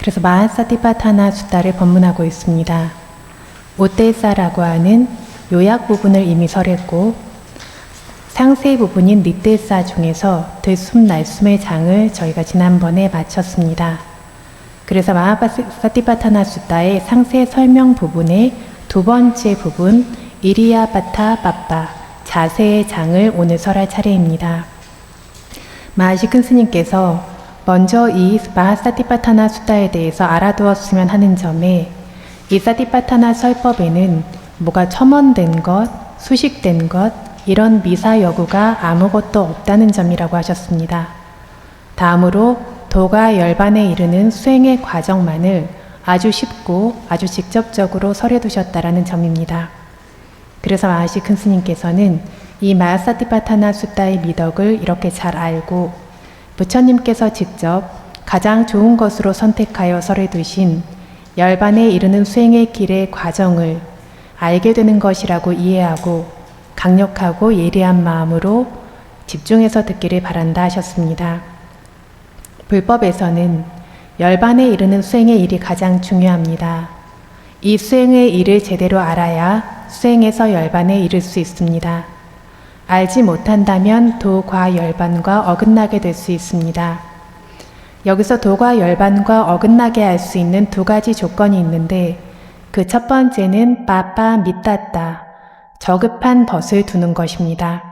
그래서 마하사티파타나 숫다를 법문하고 있습니다. 오떼사라고 하는 요약 부분을 이미 설했고 상세 부분인 니떼사 중에서 들숨 날숨의 장을 저희가 지난번에 마쳤습니다. 그래서 마하사티파타나 숫다의 상세 설명 부분의 두 번째 부분 이리야바타 빠빠 자세의 장을 오늘 설할 차례입니다. 마하시 큰 스님께서 먼저 이 마하사티파타나 숫다에 대해서 알아두었으면 하는 점에 이 사티파타나 설법에는 뭐가 첨언된 것, 수식된 것 이런 미사여구가 아무것도 없다는 점이라고 하셨습니다. 다음으로 도가 열반에 이르는 수행의 과정만을 아주 쉽고 아주 직접적으로 설해 두셨다라는 점입니다. 그래서 마하시 큰 스님께서는 이 마하사티파타나 숫다의 미덕을 이렇게 잘 알고 부처님께서 직접 가장 좋은 것으로 선택하여 설해 두신 열반에 이르는 수행의 길의 과정을 알게 되는 것이라고 이해하고 강력하고 예리한 마음으로 집중해서 듣기를 바란다 하셨습니다. 불법에서는 열반에 이르는 수행의 일이 가장 중요합니다. 이 수행의 일을 제대로 알아야 수행에서 열반에 이를 수 있습니다. 알지 못한다면 도과 열반과 어긋나게 될 수 있습니다. 여기서 도과 열반과 어긋나게 할 수 있는 두 가지 조건이 있는데 그 첫 번째는 빠빠 미따따 저급한 벗을 두는 것입니다.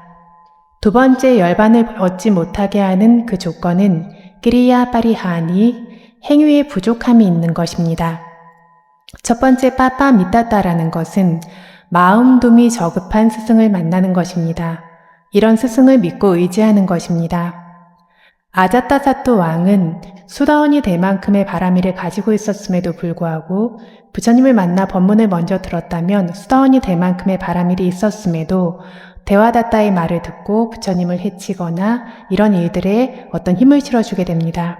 두 번째 열반을 얻지 못하게 하는 그 조건은 끼리야 빠리하니 행위의 부족함이 있는 것입니다. 첫 번째 빠빠 미따따라는 것은 마음둠이 저급한 스승을 만나는 것입니다. 이런 스승을 믿고 의지하는 것입니다. 아자타사토 왕은 수다원이 될 만큼의 바라미를 가지고 있었음에도 불구하고 부처님을 만나 법문을 먼저 들었다면 수다원이 될 만큼의 바라밀이 있었음에도 대화다타의 말을 듣고 부처님을 해치거나 이런 일들에 어떤 힘을 실어주게 됩니다.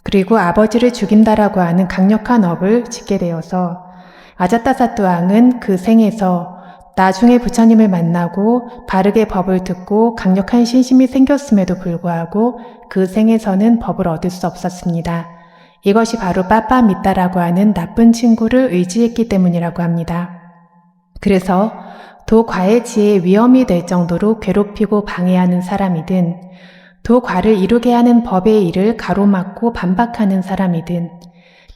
그리고 아버지를 죽인다라고 하는 강력한 업을 짓게 되어서 아자타사토 왕은 그 생에서 나중에 부처님을 만나고 바르게 법을 듣고 강력한 신심이 생겼음에도 불구하고 그 생에서는 법을 얻을 수 없었습니다. 이것이 바로 빠빠미따라고 하는 나쁜 친구를 의지했기 때문이라고 합니다. 그래서 도과의 지혜에 위험이 될 정도로 괴롭히고 방해하는 사람이든 도과를 이루게 하는 법의 일을 가로막고 반박하는 사람이든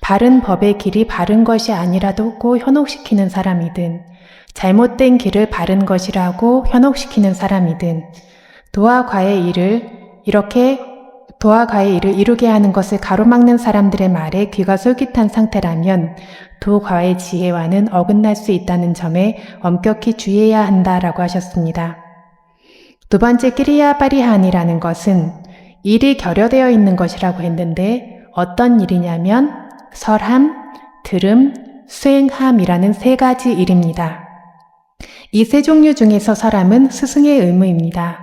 바른 법의 길이 바른 것이 아니라고 현혹시키는 사람이든 잘못된 길을 바른 것이라고 현혹시키는 사람이든 도화과의 일을 이루게 하는 것을 가로막는 사람들의 말에 귀가 솔깃한 상태라면 도과의 지혜와는 어긋날 수 있다는 점에 엄격히 주의해야 한다라고 하셨습니다. 두 번째 끼리야 빠리한이라는 것은 일이 결여되어 있는 것이라고 했는데 어떤 일이냐면 설함, 들음, 수행함이라는 세 가지 일입니다. 이 세 종류 중에서 설함은 스승의 의무입니다.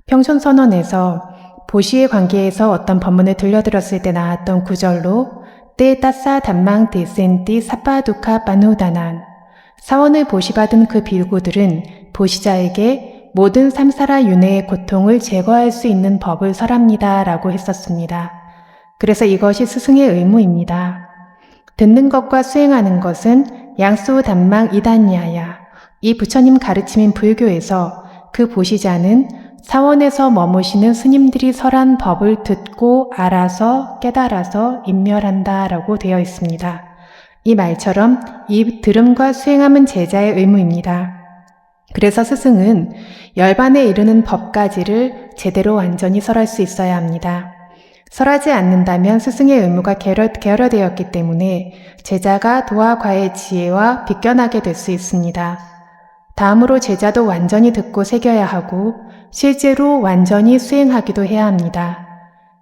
평촌선언에서 보시의 관계에서 어떤 법문을 들려드렸을 때 나왔던 구절로 때 따싸 단망 데센띠 사파두카 빠누다난 사원을 보시받은 그 비구들은 보시자에게 모든 삼사라 윤회의 고통을 제거할 수 있는 법을 설합니다 라고 했었습니다. 그래서 이것이 스승의 의무입니다. 듣는 것과 수행하는 것은 양수 단망 이단야야 이 부처님 가르침인 불교에서 그 보시자는 사원에서 머무시는 스님들이 설한 법을 듣고 알아서 깨달아서 인멸한다 라고 되어 있습니다. 이 말처럼 이 들음과 수행함은 제자의 의무입니다. 그래서 스승은 열반에 이르는 법까지를 제대로 완전히 설할 수 있어야 합니다. 설하지 않는다면 스승의 의무가 게으르되었기 때문에 제자가 도화과의 지혜와 비껴나게 될 수 있습니다. 다음으로 제자도 완전히 듣고 새겨야 하고 실제로 완전히 수행하기도 해야 합니다.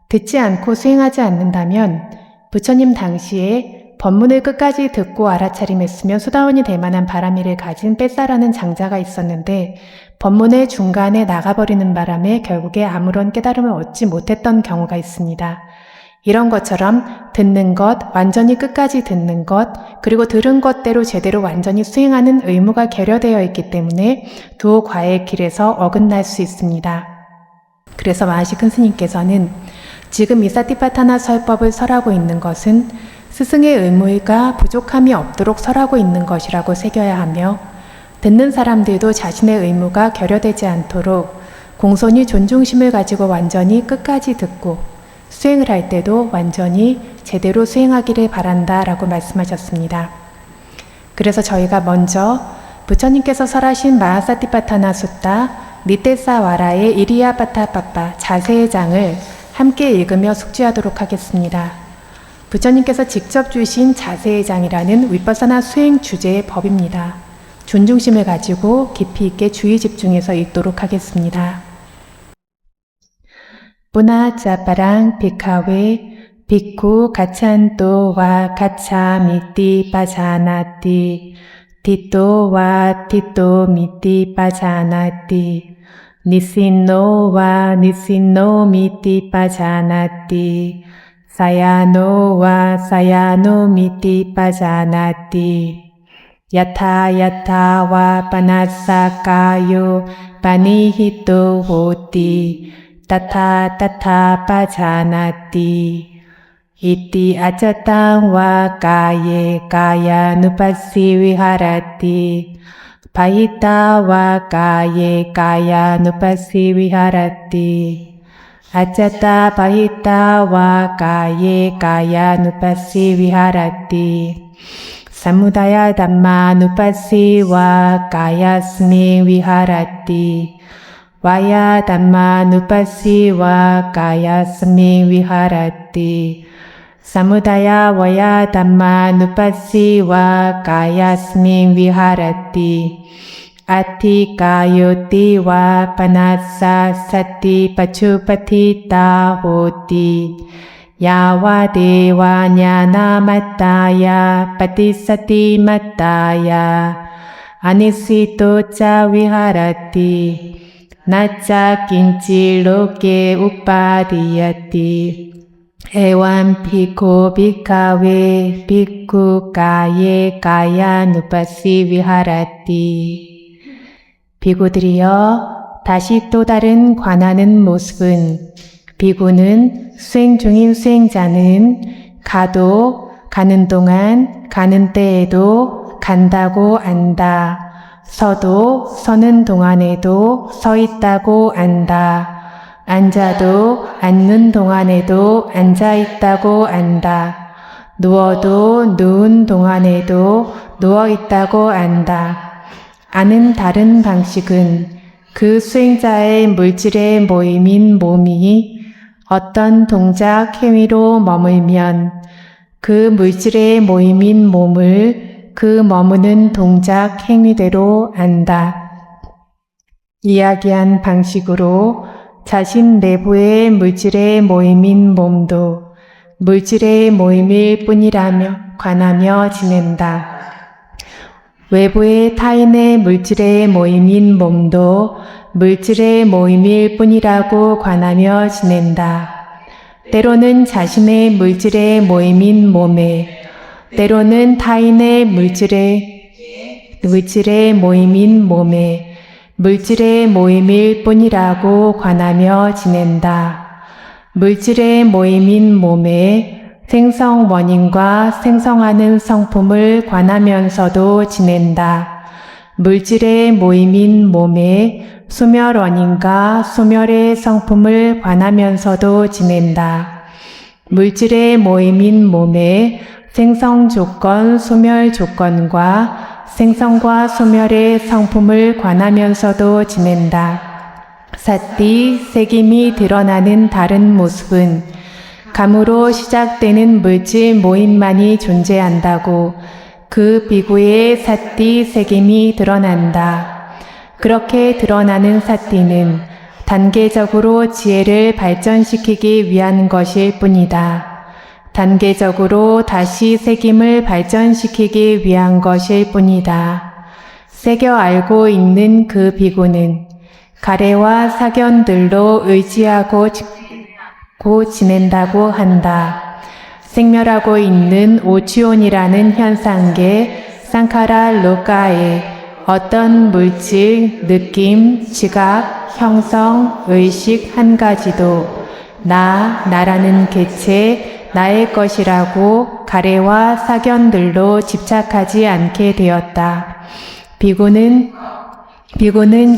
듣지 않고 수행하지 않는다면 부처님 당시에 법문을 끝까지 듣고 알아차림했으면 수다원이 될 만한 바라미를 가진 뺏사라는 장자가 있었는데 법문의 중간에 나가버리는 바람에 결국에 아무런 깨달음을 얻지 못했던 경우가 있습니다. 이런 것처럼 듣는 것, 완전히 끝까지 듣는 것, 그리고 들은 것대로 제대로 완전히 수행하는 의무가 결여되어 있기 때문에 도과의 길에서 어긋날 수 있습니다. 그래서 마하시 큰 스님께서는 지금 이 사티파타나 설법을 설하고 있는 것은 스승의 의무가 부족함이 없도록 설하고 있는 것이라고 새겨야 하며 듣는 사람들도 자신의 의무가 결여되지 않도록 공손히 존중심을 가지고 완전히 끝까지 듣고 수행을 할 때도 완전히 제대로 수행하기를 바란다 라고 말씀하셨습니다. 그래서 저희가 먼저 부처님께서 설하신 마하사티파타나 숫다 니테사와라의 이리야바타빠빠 자세의 장을 함께 읽으며 숙지하도록 하겠습니다. 부처님께서 직접 주신 자세의 장이라는 위퍼사나 수행 주제의 법입니다. 존중심을 가지고 깊이 있게 주의 집중해서 읽도록 하겠습니다. 뿌나짜빠랑 비카웨 비쿠 가찬토와 가차미띠 빠자나띠 티토와 티토미띠 빠자나띠 니신노와 니신노미띠 빠자나띠 사야노와 사야노미띠 빠자나띠 야타야타와 파나사카요 파니히토 호띠 타타타타 빠자나띠 이띠 아차땅와 가예 가야누파시 위하라띠 바히타와 가예 가야누파시 위하라띠 아차타 바히타와 가예 가야누파시 위하라띠 사무다야 담마누파시와 가야스미 위하라띠 와야 담마누파시와 가야스미 위하라띠 사무다야 와야 담마누파시와 가야스미 위하라띠 아티가요띠와 파나사 사티 파추파티타 호띠 야와데와 냐나마따야 파티사티 마따야 아니시토차 위하라띠 나짜 긴치로케 우파디야띠 에완 피코 비카웨 비쿠 가예 가야 누파시 위하라띠 비구들이여 다시 또 다른 관하는 모습은 비구는 수행 중인 수행자는 가도 가는 동안 가는 때에도 간다고 안다. 서도 서는 동안에도 서 있다고 안다. 앉아도 앉는 동안에도 앉아 있다고 안다. 누워도 누운 동안에도 누워 있다고 안다. 아는 다른 방식은 그 수행자의 물질의 모임인 몸이 어떤 동작 행위로 머물면 그 물질의 모임인 몸을 그 머무는 동작 행위대로 안다. 이야기한 방식으로 자신 내부의 물질의 모임인 몸도 물질의 모임일 뿐이라며 관하며 지낸다. 외부의 타인의 물질의 모임인 몸도 물질의 모임일 뿐이라고 관하며 지낸다. 때로는 자신의 물질의 모임인 몸에, 때로는 타인의 물질의 모임인 몸에 물질의 모임일 뿐이라고 관하며 지낸다. 물질의 모임인 몸에 생성 원인과 생성하는 성품을 관하면서도 지낸다. 물질의 모임인 몸에 소멸 원인과 소멸의 성품을 관하면서도 지낸다. 물질의 모임인 몸에 생성 조건, 소멸 조건과 생성과 소멸의 성품을 관하면서도 지낸다. 사띠, 색임이 드러나는 다른 모습은 감으로 시작되는 물질 모임만이 존재한다고 그 비구의 사띠 색임이 드러난다. 그렇게 드러나는 사띠는 단계적으로 지혜를 발전시키기 위한 것일 뿐이다. 단계적으로 다시 색임을 발전시키기 위한 것일 뿐이다. 새겨 알고 있는 그 비구는 가래와 사견들로 의지하고 지낸다고 한다. 생멸하고 있는 오치온이라는 현상계 상카라 로카에 어떤 물질, 느낌, 지각, 형성, 의식 한 가지도 나라는 개체, 나의 것이라고 가래와 사견들로 집착하지 않게 되었다. 비구는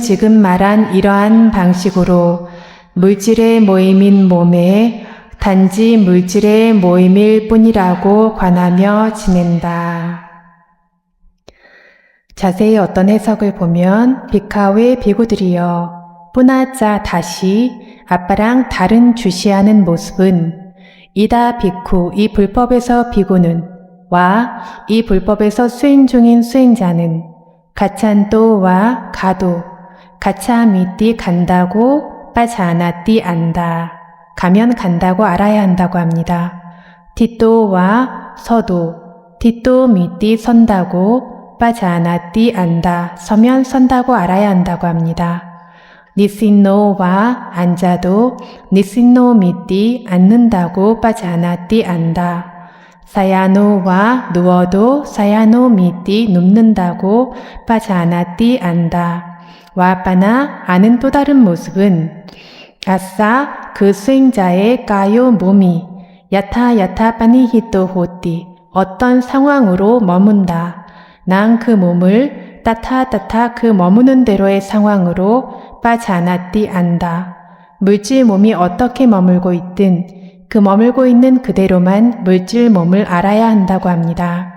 지금 말한 이러한 방식으로 물질의 모임인 몸에 단지 물질의 모임일 뿐이라고 관하며 지낸다. 자세히 어떤 해석을 보면 비카웨 비구들이여 뿌나짜 다시 아빠랑 다른 주시하는 모습은 이다 비쿠 이 불법에서 비구는 와 이 불법에서 수행 중인 수행자는 가찬또와 가도 가차미띠 간다고 빠자나띠 안다. 가면 간다고 알아야 한다고 합니다. 티또와 서도 티또 미띠 선다고 빠자나띠 안다. 서면 선다고 알아야 한다고 합니다. 니신노와 앉아도 니신노 미띠 앉는다고 빠자나띠 안다. 사야노와 누워도 사야노 미띠 눕는다고 빠자나띠 안다. 와빠나 아는 또 다른 모습은 아싸 그 수행자의 까요 몸이 야타 빠니히토 호띠 어떤 상황으로 머문다. 난 그 몸을 따타 그 머무는 대로의 상황으로 빠자나띠 안다. 물질 몸이 어떻게 머물고 있든 그 머물고 있는 그대로만 물질 몸을 알아야 한다고 합니다.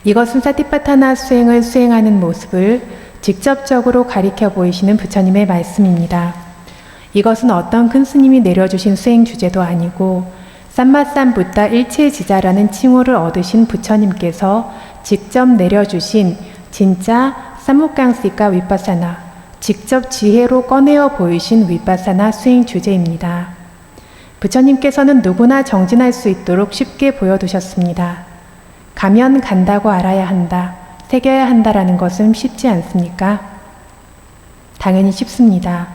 이것은 사티파타나 수행을 수행하는 모습을 직접적으로 가리켜 보이시는 부처님의 말씀입니다. 이것은 어떤 큰 스님이 내려주신 수행 주제도 아니고 삼마산 붓다 일체지자라는 칭호를 얻으신 부처님께서 직접 내려주신 진짜 사무깡시카 위파사나 직접 지혜로 꺼내어 보이신 위파사나 수행 주제입니다. 부처님께서는 누구나 정진할 수 있도록 쉽게 보여두셨습니다. 가면 간다고 알아야 한다, 새겨야 한다라는 것은 쉽지 않습니까? 당연히 쉽습니다.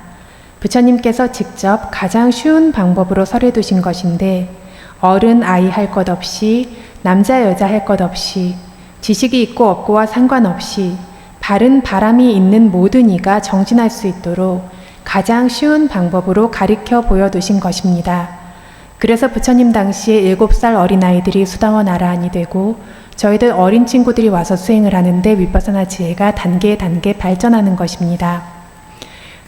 부처님께서 직접 가장 쉬운 방법으로 설해두신 것인데 어른 아이 할 것 없이 남자 여자 할 것 없이 지식이 있고 없고와 상관없이 바른 바람이 있는 모든 이가 정진할 수 있도록 가장 쉬운 방법으로 가리켜 보여두신 것입니다. 그래서 부처님 당시에 7살 어린아이들이 수다원 아라한이 되고 저희들 어린 친구들이 와서 수행을 하는데 위파사나 지혜가 단계 발전하는 것입니다.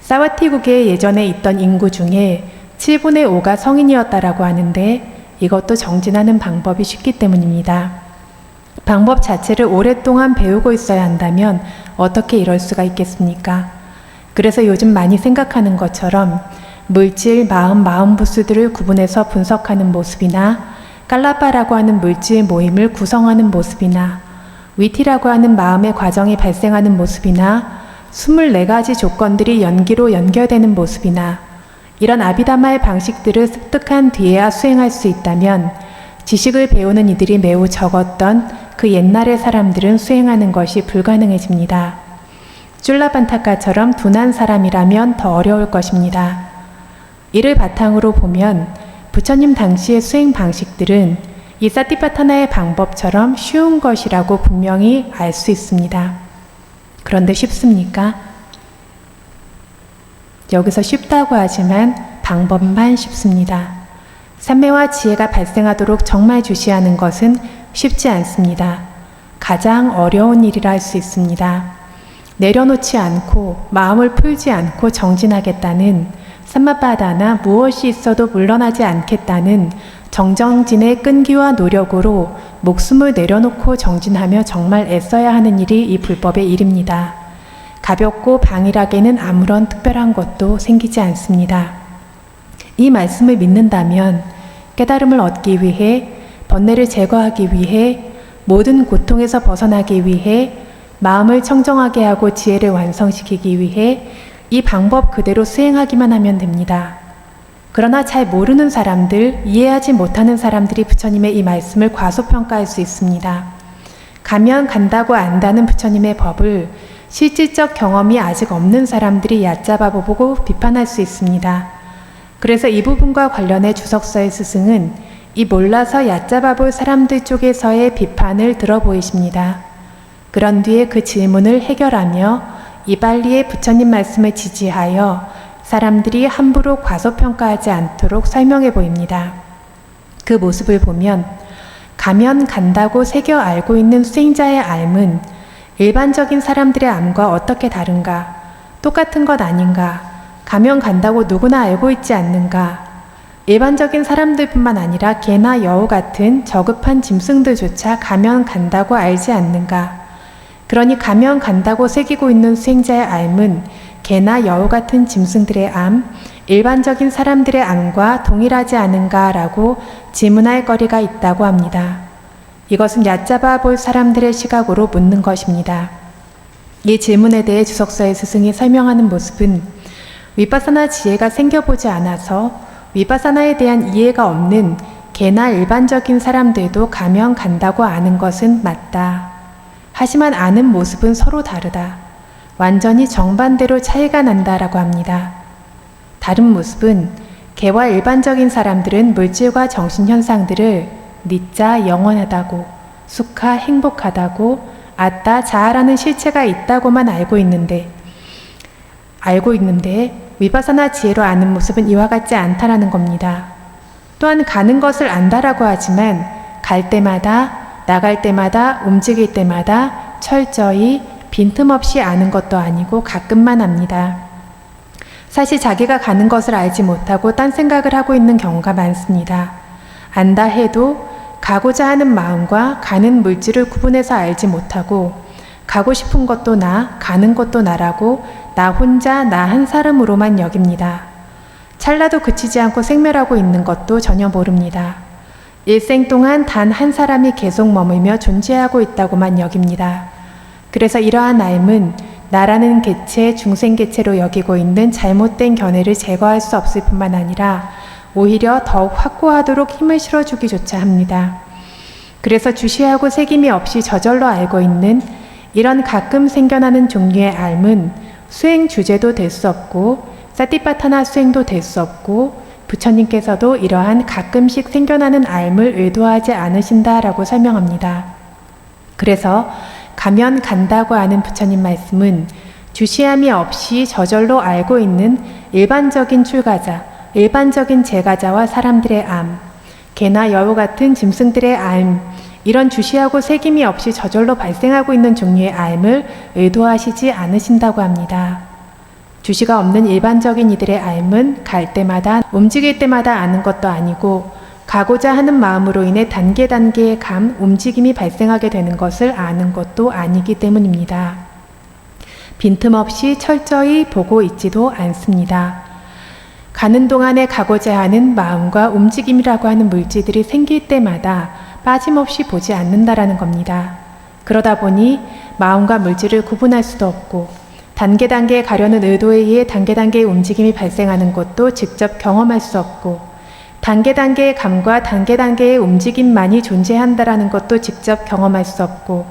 사와티국에 예전에 있던 인구 중에 7분의 5가 성인이었다라고 하는데 이것도 정진하는 방법이 쉽기 때문입니다. 방법 자체를 오랫동안 배우고 있어야 한다면 어떻게 이럴 수가 있겠습니까? 그래서 요즘 많이 생각하는 것처럼 물질, 마음 부수들을 구분해서 분석하는 모습이나 깔라빠라고 하는 물질 모임을 구성하는 모습이나 위티라고 하는 마음의 과정이 발생하는 모습이나 24가지 조건들이 연기로 연결되는 모습이나 이런 아비다마의 방식들을 습득한 뒤에야 수행할 수 있다면 지식을 배우는 이들이 매우 적었던 그 옛날의 사람들은 수행하는 것이 불가능해집니다. 쫄라반타카처럼 둔한 사람이라면 더 어려울 것입니다. 이를 바탕으로 보면 부처님 당시의 수행 방식들은 이 사티파타나의 방법처럼 쉬운 것이라고 분명히 알 수 있습니다. 그런데 쉽습니까? 여기서 쉽다고 하지만 방법만 쉽습니다. 삼매와 지혜가 발생하도록 정말 주시하는 것은 쉽지 않습니다. 가장 어려운 일이라 할 수 있습니다. 내려놓지 않고 마음을 풀지 않고 정진하겠다는 삼마바다나 무엇이 있어도 물러나지 않겠다는 정정진의 끈기와 노력으로 목숨을 내려놓고 정진하며 정말 애써야 하는 일이 이 불법의 일입니다. 가볍고 방일하게는 아무런 특별한 것도 생기지 않습니다. 이 말씀을 믿는다면 깨달음을 얻기 위해 번뇌를 제거하기 위해 모든 고통에서 벗어나기 위해 마음을 청정하게 하고 지혜를 완성시키기 위해 이 방법 그대로 수행하기만 하면 됩니다. 그러나 잘 모르는 사람들, 이해하지 못하는 사람들이 부처님의 이 말씀을 과소평가할 수 있습니다. 가면 간다고 안다는 부처님의 법을 실질적 경험이 아직 없는 사람들이 얕잡아 보고 비판할 수 있습니다. 그래서 이 부분과 관련해 주석서의 스승은 이 몰라서 얕잡아 볼 사람들 쪽에서의 비판을 들어보이십니다. 그런 뒤에 그 질문을 해결하며 이발리의 부처님 말씀을 지지하여 사람들이 함부로 과소평가하지 않도록 설명해 보입니다. 그 모습을 보면 가면 간다고 새겨 알고 있는 수행자의 삶은 일반적인 사람들의 삶과 어떻게 다른가? 똑같은 것 아닌가? 가면 간다고 누구나 알고 있지 않는가? 일반적인 사람들뿐만 아니라 개나 여우 같은 저급한 짐승들조차 가면 간다고 알지 않는가? 그러니 가면 간다고 새기고 있는 수행자의 삶은 개나 여우 같은 짐승들의 삶, 일반적인 사람들의 삶과 동일하지 않은가라고 질문할 거리가 있다고 합니다. 이것은 얕잡아 볼 사람들의 시각으로 묻는 것입니다. 이 질문에 대해 주석서의 스승이 설명하는 모습은 위파사나 지혜가 생겨보지 않아서 위파사나에 대한 이해가 없는 개나 일반적인 사람들도 가면 간다고 아는 것은 맞다. 하지만 아는 모습은 서로 다르다. 완전히 정반대로 차이가 난다라고 합니다. 다른 모습은 개와 일반적인 사람들은 물질과 정신현상들을 니짜 영원하다고, 수카 행복하다고, 아따 자아라는 실체가 있다고만 알고 있는데 위파사나 지혜로 아는 모습은 이와 같지 않다라는 겁니다. 또한 가는 것을 안다라고 하지만 갈 때마다, 나갈 때마다, 움직일 때마다 철저히 빈틈없이 아는 것도 아니고 가끔만 압니다. 사실 자기가 가는 것을 알지 못하고 딴 생각을 하고 있는 경우가 많습니다. 안다 해도 가고자 하는 마음과 가는 물질을 구분해서 알지 못하고 가고 싶은 것도 나, 가는 것도 나라고 나 혼자 나 한 사람으로만 여깁니다. 찰나도 그치지 않고 생멸하고 있는 것도 전혀 모릅니다. 일생 동안 단 한 사람이 계속 머물며 존재하고 있다고만 여깁니다. 그래서 이러한 삶은 나라는 개체, 중생개체로 여기고 있는 잘못된 견해를 제거할 수 없을 뿐만 아니라 오히려 더욱 확고하도록 힘을 실어주기조차 합니다. 그래서 주시하고 새김이 없이 저절로 알고 있는 이런 가끔 생겨나는 종류의 삶은 수행 주제도 될 수 없고 사티파타나 수행도 될 수 없고 부처님께서도 이러한 가끔씩 생겨나는 삶을 의도하지 않으신다라고 설명합니다. 그래서 가면 간다고 하는 부처님 말씀은 주시함이 없이 저절로 알고 있는 일반적인 출가자, 일반적인 제가자와 사람들의 삶, 개나 여우 같은 짐승들의 삶, 이런 주시하고 새김이 없이 저절로 발생하고 있는 종류의 삶을 의도하시지 않으신다고 합니다. 주시가 없는 일반적인 이들의 삶은 갈 때마다, 움직일 때마다 아는 것도 아니고 가고자 하는 마음으로 인해 단계의 움직임이 발생하게 되는 것을 아는 것도 아니기 때문입니다. 빈틈없이 철저히 보고 있지도 않습니다. 가는 동안에 가고자 하는 마음과 움직임이라고 하는 물질들이 생길 때마다 빠짐없이 보지 않는다라는 겁니다. 그러다 보니 마음과 물질을 구분할 수도 없고 단계에 가려는 의도에 의해 단계의 움직임이 발생하는 것도 직접 경험할 수 없고 단계의 감과 단계의 움직임만이 존재한다라는 것도 직접 경험할 수 없고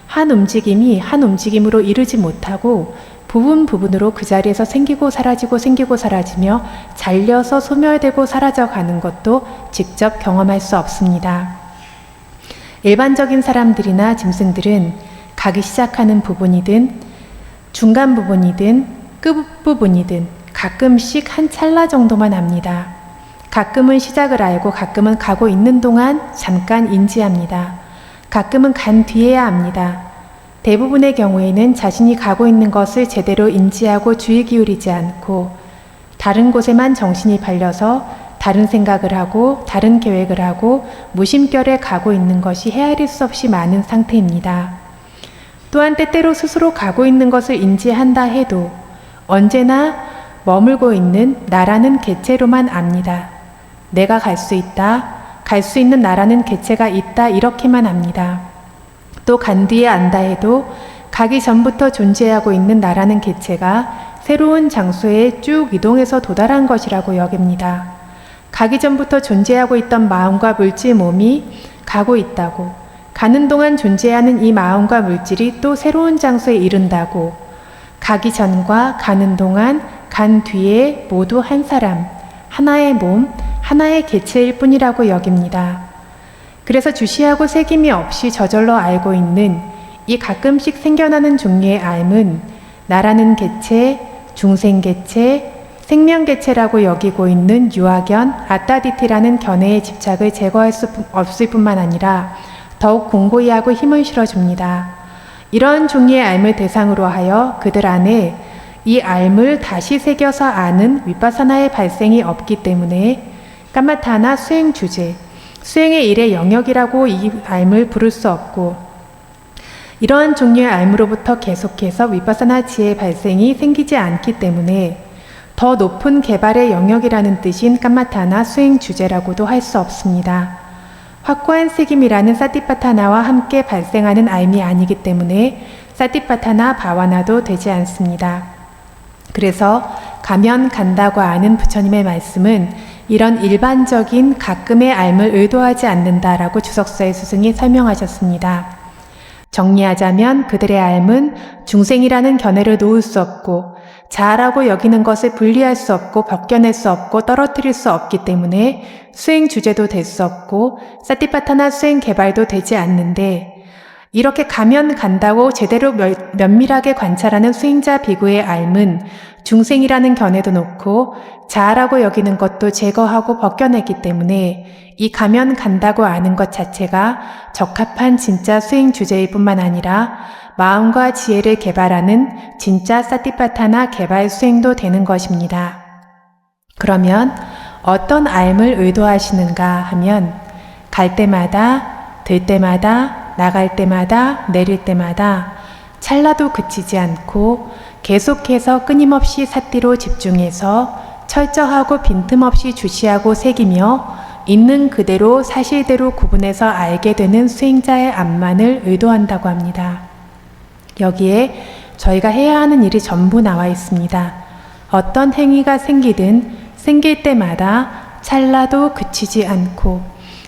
한 움직임이 한 움직임으로 이르지 못하고 부분으로 그 자리에서 생기고 사라지며 잘려서 소멸되고 사라져가는 것도 직접 경험할 수 없습니다. 일반적인 사람들이나 짐승들은 가기 시작하는 부분이든 중간 부분이든 끝부분이든 가끔씩 한 찰나 정도만 압니다. 가끔은 시작을 알고 가끔은 가고 있는 동안 잠깐 인지합니다. 가끔은 간 뒤에야 압니다. 대부분의 경우에는 자신이 가고 있는 것을 제대로 인지하고 주의 기울이지 않고 다른 곳에만 정신이 팔려서 다른 생각을 하고 다른 계획을 하고 무심결에 가고 있는 것이 헤아릴 수 없이 많은 상태입니다. 또한 때때로 스스로 가고 있는 것을 인지한다 해도 언제나 머물고 있는 나라는 개체로만 압니다. 내가 갈 수 있다, 갈 수 있는 나라는 개체가 있다 이렇게만 압니다. 또 간 뒤에 안다 해도 가기 전부터 존재하고 있는 나라는 개체가 새로운 장소에 쭉 이동해서 도달한 것이라고 여깁니다. 가기 전부터 존재하고 있던 마음과 물질 몸이 가고 있다고, 가는 동안 존재하는 이 마음과 물질이 또 새로운 장소에 이른다고, 가기 전과 가는 동안, 간 뒤에 모두 한 사람, 하나의 몸, 하나의 개체일 뿐이라고 여깁니다. 그래서 주시하고 새김이 없이 저절로 알고 있는 이 가끔씩 생겨나는 종류의 삶은 나라는 개체, 중생개체, 생명개체라고 여기고 있는 유아견, 아따디티라는 견해의 집착을 제거할 수 없을 뿐만 아니라 더욱 공고히 하고 힘을 실어줍니다. 이런 종류의 알을 대상으로 하여 그들 안에 이 알을 다시 새겨서 아는 위파사나의 발생이 없기 때문에 까마타나 수행 주제, 수행의 일의 영역이라고 이 알을 부를 수 없고, 이러한 종류의 알므로부터 계속해서 위파사나 지혜의 발생이 생기지 않기 때문에 더 높은 개발의 영역이라는 뜻인 까마타나 수행 주제라고도 할 수 없습니다. 확고한 색임이라는 사티파타나와 함께 발생하는 알미 아니기 때문에 사티파타나 바와나도 되지 않습니다. 그래서 가면 간다고 하는 부처님의 말씀은 이런 일반적인 가끔의 알을 의도하지 않는다라고 주석사의 스승이 설명하셨습니다. 정리하자면 그들의 알은 중생이라는 견해를 놓을 수 없고 자아라고 여기는 것을 분리할 수 없고 벗겨낼 수 없고 떨어뜨릴 수 없기 때문에 수행 주제도 될 수 없고 사티파타나 수행 개발도 되지 않는데, 이렇게 가면 간다고 제대로 면밀하게 관찰하는 수행자 비구의 알은 중생이라는 견해도 놓고 자아라고 여기는 것도 제거하고 벗겨내기 때문에 이 가면 간다고 아는 것 자체가 적합한 진짜 수행 주제일 뿐만 아니라 마음과 지혜를 개발하는 진짜 사티파타나 개발 수행도 되는 것입니다. 그러면 어떤 알을 의도하시는가 하면 갈 때마다, 들 때마다, 나갈 때마다, 내릴 때마다 찰나도 그치지 않고 계속해서 끊임없이 사띠로 집중해서 철저하고 빈틈없이 주시하고 새기며 있는 그대로 사실대로 구분해서 알게 되는 수행자의 암만을 의도한다고 합니다. 여기에 저희가 해야 하는 일이 전부 나와 있습니다. 어떤 행위가 생기든 생길 때마다 찰나도 그치지 않고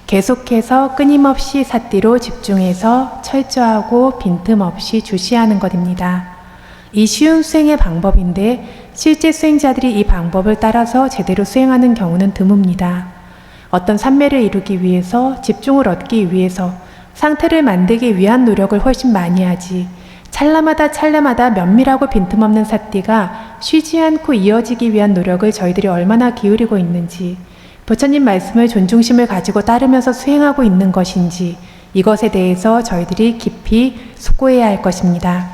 계속해서 끊임없이 사띠로 집중해서 철저하고 빈틈없이 주시하는 것입니다. 이 쉬운 수행의 방법인데 실제 수행자들이 이 방법을 따라서 제대로 수행하는 경우는 드뭅니다. 어떤 삼매를 이루기 위해서, 집중을 얻기 위해서, 상태를 만들기 위한 노력을 훨씬 많이 하지, 찰나마다 면밀하고 빈틈없는 사띠가 쉬지 않고 이어지기 위한 노력을 저희들이 얼마나 기울이고 있는지, 부처님 말씀을 존중심을 가지고 따르면서 수행하고 있는 것인지, 이것에 대해서 저희들이 깊이 숙고해야 할 것입니다.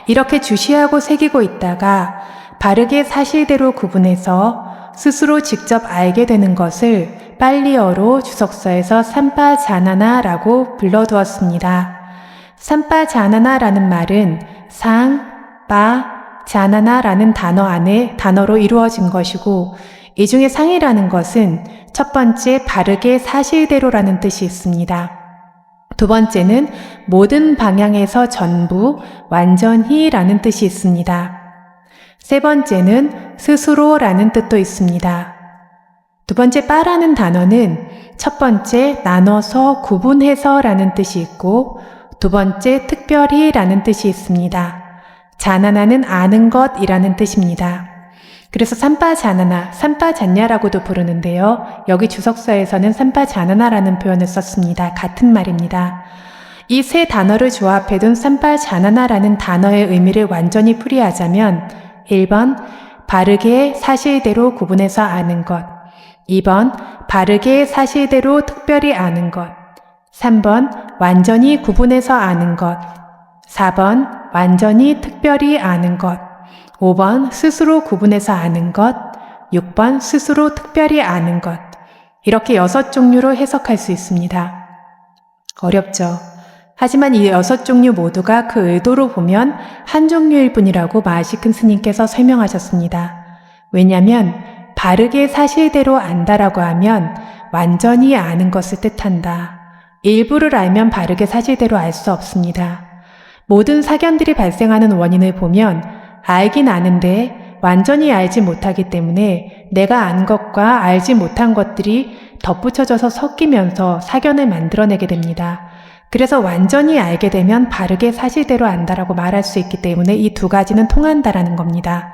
이렇게 주시하고 새기고 있다가 바르게 사실대로 구분해서 스스로 직접 알게 되는 것을 빨리어로 주석서에서 삼파자나나라고 불러두었습니다. 삼파자나나라는 말은 상, 파, 자나나라는 단어 안에 단어로 이루어진 것이고, 이 중에 상이라는 것은 첫 번째 바르게 사실대로라는 뜻이 있습니다. 두 번째는 모든 방향에서 전부 완전히 라는 뜻이 있습니다. 세 번째는 스스로라는 뜻도 있습니다. 두 번째 빠라는 단어는 첫 번째 나눠서 구분해서 라는 뜻이 있고, 두 번째 특별히 라는 뜻이 있습니다. 자나나는 아는 것이라는 뜻입니다. 그래서 삼파자나나, 삼파잔냐라고도 부르는데요. 여기 주석서에서는 삼파자나나라는 표현을 썼습니다. 같은 말입니다. 이 세 단어를 조합해둔 삼파자나나라는 단어의 의미를 완전히 풀이하자면 1번 바르게 사실대로 구분해서 아는 것, 2번 바르게 사실대로 특별히 아는 것, 3번 완전히 구분해서 아는 것, 4번 완전히 특별히 아는 것, 5번 스스로 구분해서 아는 것, 6번 스스로 특별히 아는 것, 이렇게 6종류로 해석할 수 있습니다. 어렵죠? 하지만 이 6종류 모두가 그 의도로 보면 한 종류일 뿐이라고 마하시큰 스님께서 설명하셨습니다. 왜냐하면 바르게 사실대로 안다라고 하면 완전히 아는 것을 뜻한다. 일부를 알면 바르게 사실대로 알 수 없습니다. 모든 사견들이 발생하는 원인을 보면 알긴 아는데 완전히 알지 못하기 때문에 내가 안 것과 알지 못한 것들이 덧붙여져서 섞이면서 사견을 만들어내게 됩니다. 그래서 완전히 알게 되면 바르게 사실대로 안다라고 말할 수 있기 때문에 이 두 가지는 통한다라는 겁니다.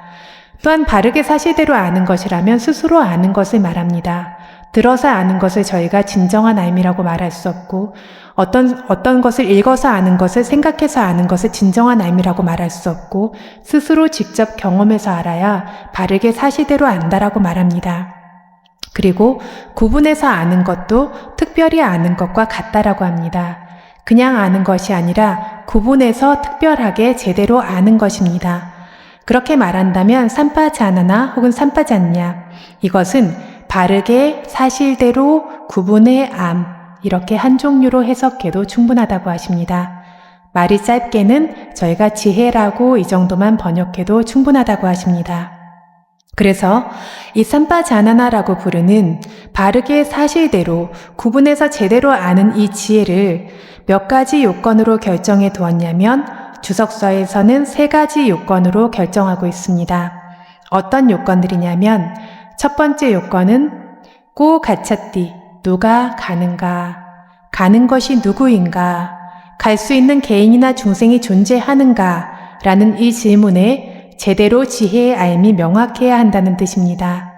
또한 바르게 사실대로 아는 것이라면 스스로 아는 것을 말합니다. 들어서 아는 것을 저희가 진정한 알미라고 말할 수 없고, 어떤 것을 읽어서 아는 것을 생각해서 아는 것을 진정한 알미라고 말할 수 없고 스스로 직접 경험해서 알아야 바르게 사실대로 안다라고 말합니다. 그리고 구분해서 아는 것도 특별히 아는 것과 같다라고 합니다. 그냥 아는 것이 아니라 구분해서 특별하게 제대로 아는 것입니다. 그렇게 말한다면 삼파자나나 혹은 삼파잔냐, 이것은 바르게 사실대로 구분해 암, 이렇게 한 종류로 해석해도 충분하다고 하십니다. 말이 짧게는 저희가 지혜라고 이 정도만 번역해도 충분하다고 하십니다. 그래서 이 삼파자나나라고 부르는 바르게 사실대로 구분해서 제대로 아는 이 지혜를 몇 가지 요건으로 결정해 두었냐면 주석서에서는 3가지 요건으로 결정하고 있습니다. 어떤 요건들이냐면 첫 번째 요건은 꼬 가차띠, 누가 가는가, 가는 것이 누구인가, 갈 수 있는 개인이나 중생이 존재하는가 라는 이 질문에 제대로 지혜의 알미 명확해야 한다는 뜻입니다.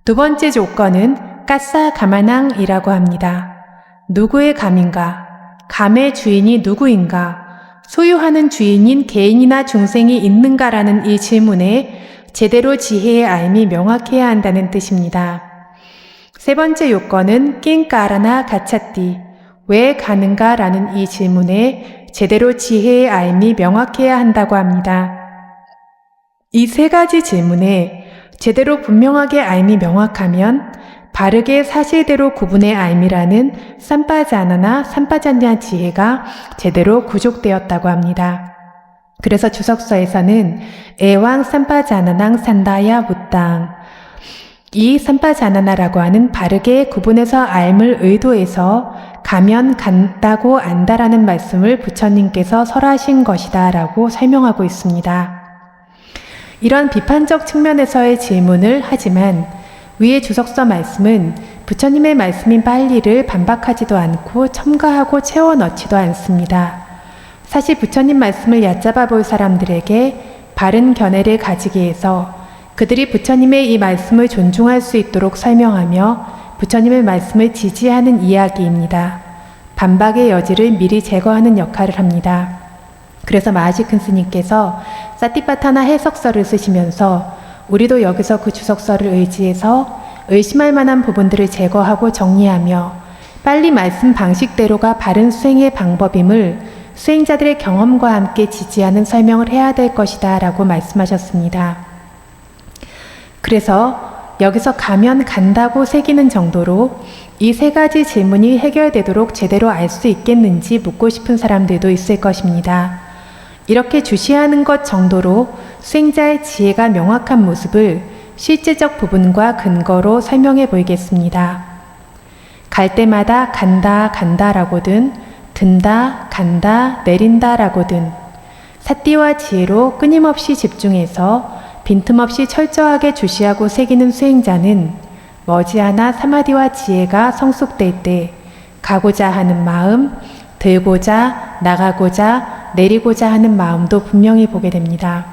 두 번째 조건은 까싸 가마낭이라고 합니다. 누구의 감인가, 감의 주인이 누구인가, 소유하는 주인인 개인이나 중생이 있는가라는 이 질문에 제대로 지혜의 알미 명확해야 한다는 뜻입니다. 세 번째 요건은 낑까라나 가차띠, 왜 가는가 라는 이 질문에 제대로 지혜의 알미 명확해야 한다고 합니다. 이 3가지 질문에 제대로 분명하게 알미 명확하면 바르게 사실대로 구분의 알미라는 삼파자나나 삼파잔냐 지혜가 제대로 구족되었다고 합니다. 그래서 주석서에서는 애왕 삼파자나낭 산다야 무땅, 이 삼파자나나라고 하는 바르게 구분해서 알을 의도해서 가면 간다고 안다라는 말씀을 부처님께서 설하신 것이다 라고 설명하고 있습니다. 이런 비판적 측면에서의 질문을 하지만 위의 주석서 말씀은 부처님의 말씀인 빨리를 반박하지도 않고 첨가하고 채워 넣지도 않습니다. 사실 부처님 말씀을 얕잡아 볼 사람들에게 바른 견해를 가지게 해서 그들이 부처님의 이 말씀을 존중할 수 있도록 설명하며 부처님의 말씀을 지지하는 이야기입니다. 반박의 여지를 미리 제거하는 역할을 합니다. 그래서 마하시 큰 스님께서 사티파타나 해석서를 쓰시면서 우리도 여기서 그 주석서를 의지해서 의심할 만한 부분들을 제거하고 정리하며 빨리 말씀 방식대로가 바른 수행의 방법임을 수행자들의 경험과 함께 지지하는 설명을 해야 될 것이다 라고 말씀하셨습니다. 그래서 여기서 가면 간다고 새기는 정도로 이 3가지 질문이 해결되도록 제대로 알 수 있겠는지 묻고 싶은 사람들도 있을 것입니다. 이렇게 주시하는 것 정도로 수행자의 지혜가 명확한 모습을 실제적 부분과 근거로 설명해 보이겠습니다. 갈 때마다 간다 간다라고든 든다 간다 내린다 라고든 사띠와 지혜로 끊임없이 집중해서 빈틈없이 철저하게 주시하고 새기는 수행자는 머지않아 사마디와 지혜가 성숙될 때 가고자 하는 마음, 들고자, 나가고자, 내리고자 하는 마음도 분명히 보게 됩니다.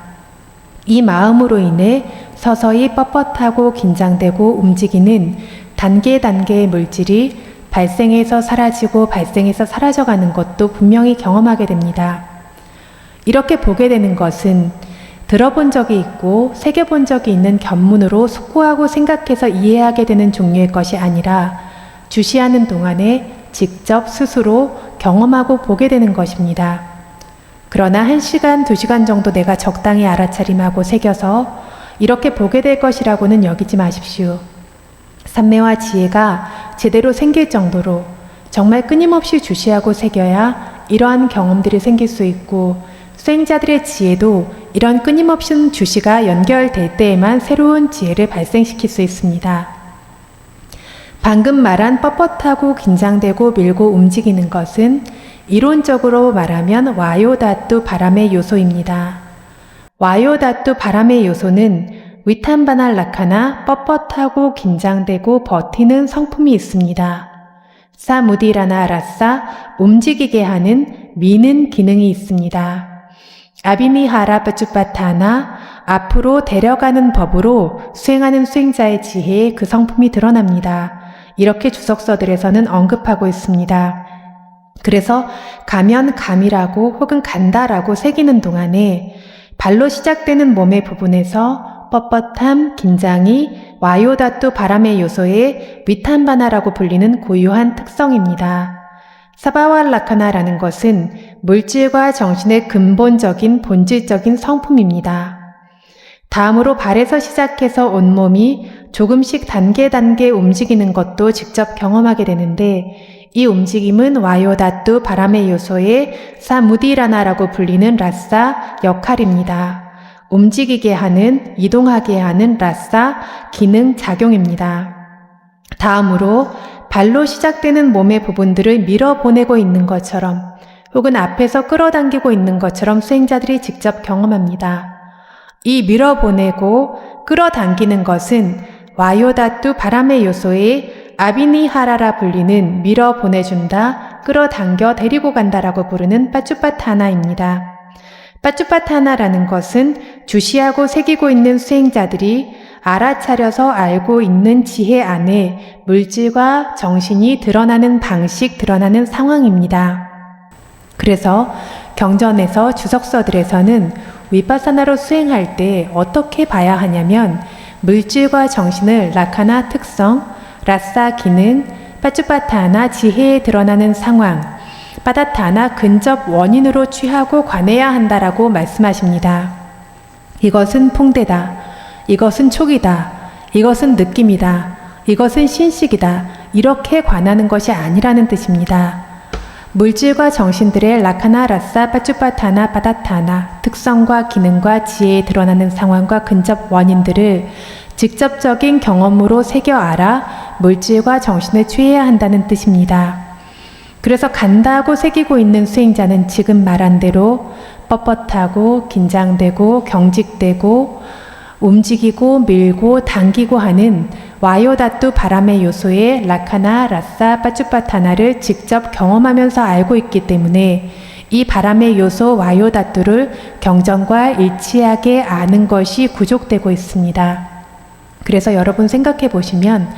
이 마음으로 인해 서서히 뻣뻣하고 긴장되고 움직이는 단계의 물질이 발생해서 사라지고 발생해서 사라져가는 것도 분명히 경험하게 됩니다. 이렇게 보게 되는 것은 들어본 적이 있고 새겨본 적이 있는 견문으로 숙고하고 생각해서 이해하게 되는 종류의 것이 아니라 주시하는 동안에 직접 스스로 경험하고 보게 되는 것입니다. 그러나 1시간, 2시간 정도 내가 적당히 알아차림하고 새겨서 이렇게 보게 될 것이라고는 여기지 마십시오. 삼매와 지혜가 제대로 생길 정도로 정말 끊임없이 주시하고 새겨야 이러한 경험들이 생길 수 있고 수행자들의 지혜도 이런 끊임없는 주시가 연결될 때에만 새로운 지혜를 발생시킬 수 있습니다. 방금 말한 뻣뻣하고 긴장되고 밀고 움직이는 것은 이론적으로 말하면 와요다뚜 바람의 요소입니다. 와요다뚜 바람의 요소는 위탄바날라카나 뻣뻣하고 긴장되고 버티는 성품이 있습니다. 사무디라나 아라싸 움직이게 하는 미는 기능이 있습니다. 아비미하라 빠쭈빠타나 앞으로 데려가는 법으로 수행하는 수행자의 지혜에 그 성품이 드러납니다. 이렇게 주석서들에서는 언급하고 있습니다. 그래서 가면 감이라고 혹은 간다라고 새기는 동안에 발로 시작되는 몸의 부분에서 뻣뻣함, 긴장이 와요다투 바람의 요소의 위탄바나라고 불리는 고유한 특성입니다. 사바왈라카나라는 것은 물질과 정신의 근본적인 본질적인 성품입니다. 다음으로 발에서 시작해서 온몸이 조금씩 단계 움직이는 것도 직접 경험하게 되는데 이 움직임은 와요다투 바람의 요소의 사무디라나라고 불리는 라사 역할입니다. 움직이게 하는, 이동하게 하는 라사 기능 작용입니다. 다음으로 발로 시작되는 몸의 부분들을 밀어보내고 있는 것처럼 혹은 앞에서 끌어당기고 있는 것처럼 수행자들이 직접 경험합니다. 이 밀어보내고 끌어당기는 것은 와요다투 바람의 요소의 아비니하라라 불리는 밀어보내준다, 끌어당겨 데리고 간다라고 부르는 빠쭈빠타나입니다. 빠쭈빠타나라는 것은 주시하고 새기고 있는 수행자들이 알아차려서 알고 있는 지혜 안에 물질과 정신이 드러나는 방식, 드러나는 상황입니다. 그래서 경전에서 주석서들에서는 위파사나로 수행할 때 어떻게 봐야 하냐면 물질과 정신을 라카나 특성, 라사 기능, 빠쭈빠타나 지혜에 드러나는 상황, 빠다타나 근접 원인으로 취하고 관해야 한다라고 말씀하십니다. 이것은 풍대다. 이것은 촉이다. 이것은 느낌이다. 이것은 신식이다. 이렇게 관하는 것이 아니라는 뜻입니다. 물질과 정신들의 라카나, 라사, 빠쭈빠타나, 빠다타나 특성과 기능과 지혜에 드러나는 상황과 근접 원인들을 직접적인 경험으로 새겨 알아 물질과 정신에 취해야 한다는 뜻입니다. 그래서 간다고 새기고 있는 수행자는 지금 말한 대로 뻣뻣하고 긴장되고 경직되고 움직이고 밀고 당기고 하는 와요다투 바람의 요소의 라카나, 라사, 빠쭈빠타나를 직접 경험하면서 알고 있기 때문에 이 바람의 요소 와요다투를 경전과 일치하게 아는 것이 부족되고 있습니다. 그래서 여러분 생각해 보시면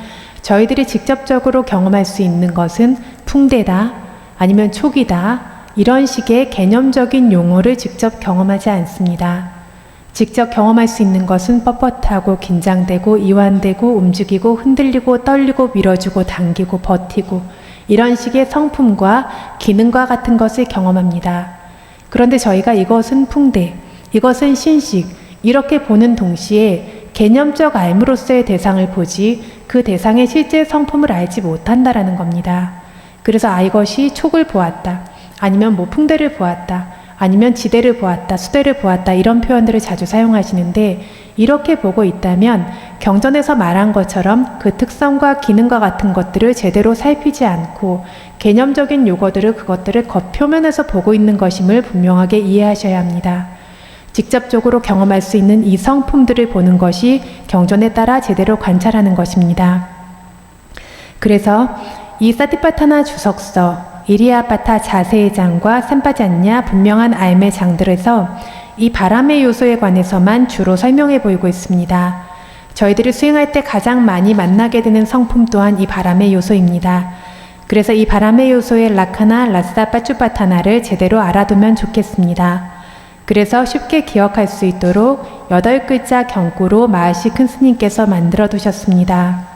저희들이 직접적으로 경험할 수 있는 것은 풍대다, 아니면 촉이다, 이런 식의 개념적인 용어를 직접 경험하지 않습니다. 직접 경험할 수 있는 것은 뻣뻣하고 긴장되고 이완되고 움직이고 흔들리고 떨리고 밀어주고 당기고 버티고 이런 식의 성품과 기능과 같은 것을 경험합니다. 그런데 저희가 이것은 풍대, 이것은 신식 이렇게 보는 동시에 개념적 알므로서의 대상을 보지 그 대상의 실제 성품을 알지 못한다라는 겁니다. 그래서 이것이 촉을 보았다, 아니면 풍대를 보았다, 아니면 지대를 보았다, 수대를 보았다 이런 표현들을 자주 사용하시는데 이렇게 보고 있다면 경전에서 말한 것처럼 그 특성과 기능과 같은 것들을 제대로 살피지 않고 개념적인 용어들을 그것들을 겉표면에서 보고 있는 것임을 분명하게 이해하셔야 합니다. 직접적으로 경험할 수 있는 이 성품들을 보는 것이 경전에 따라 제대로 관찰하는 것입니다. 그래서 이 사티파타나 주석서, 이리아파타 자세의 장과 삼파잔냐 분명한 알매 장들에서 이 바람의 요소에 관해서만 주로 설명해 보이고 있습니다. 저희들이 수행할 때 가장 많이 만나게 되는 성품 또한 이 바람의 요소입니다. 그래서 이 바람의 요소의 라카나, 라사, 빠쭈빠타나를 제대로 알아두면 좋겠습니다. 그래서 쉽게 기억할 수 있도록 8글자 경구로 마하시 큰 스님께서 만들어 두셨습니다.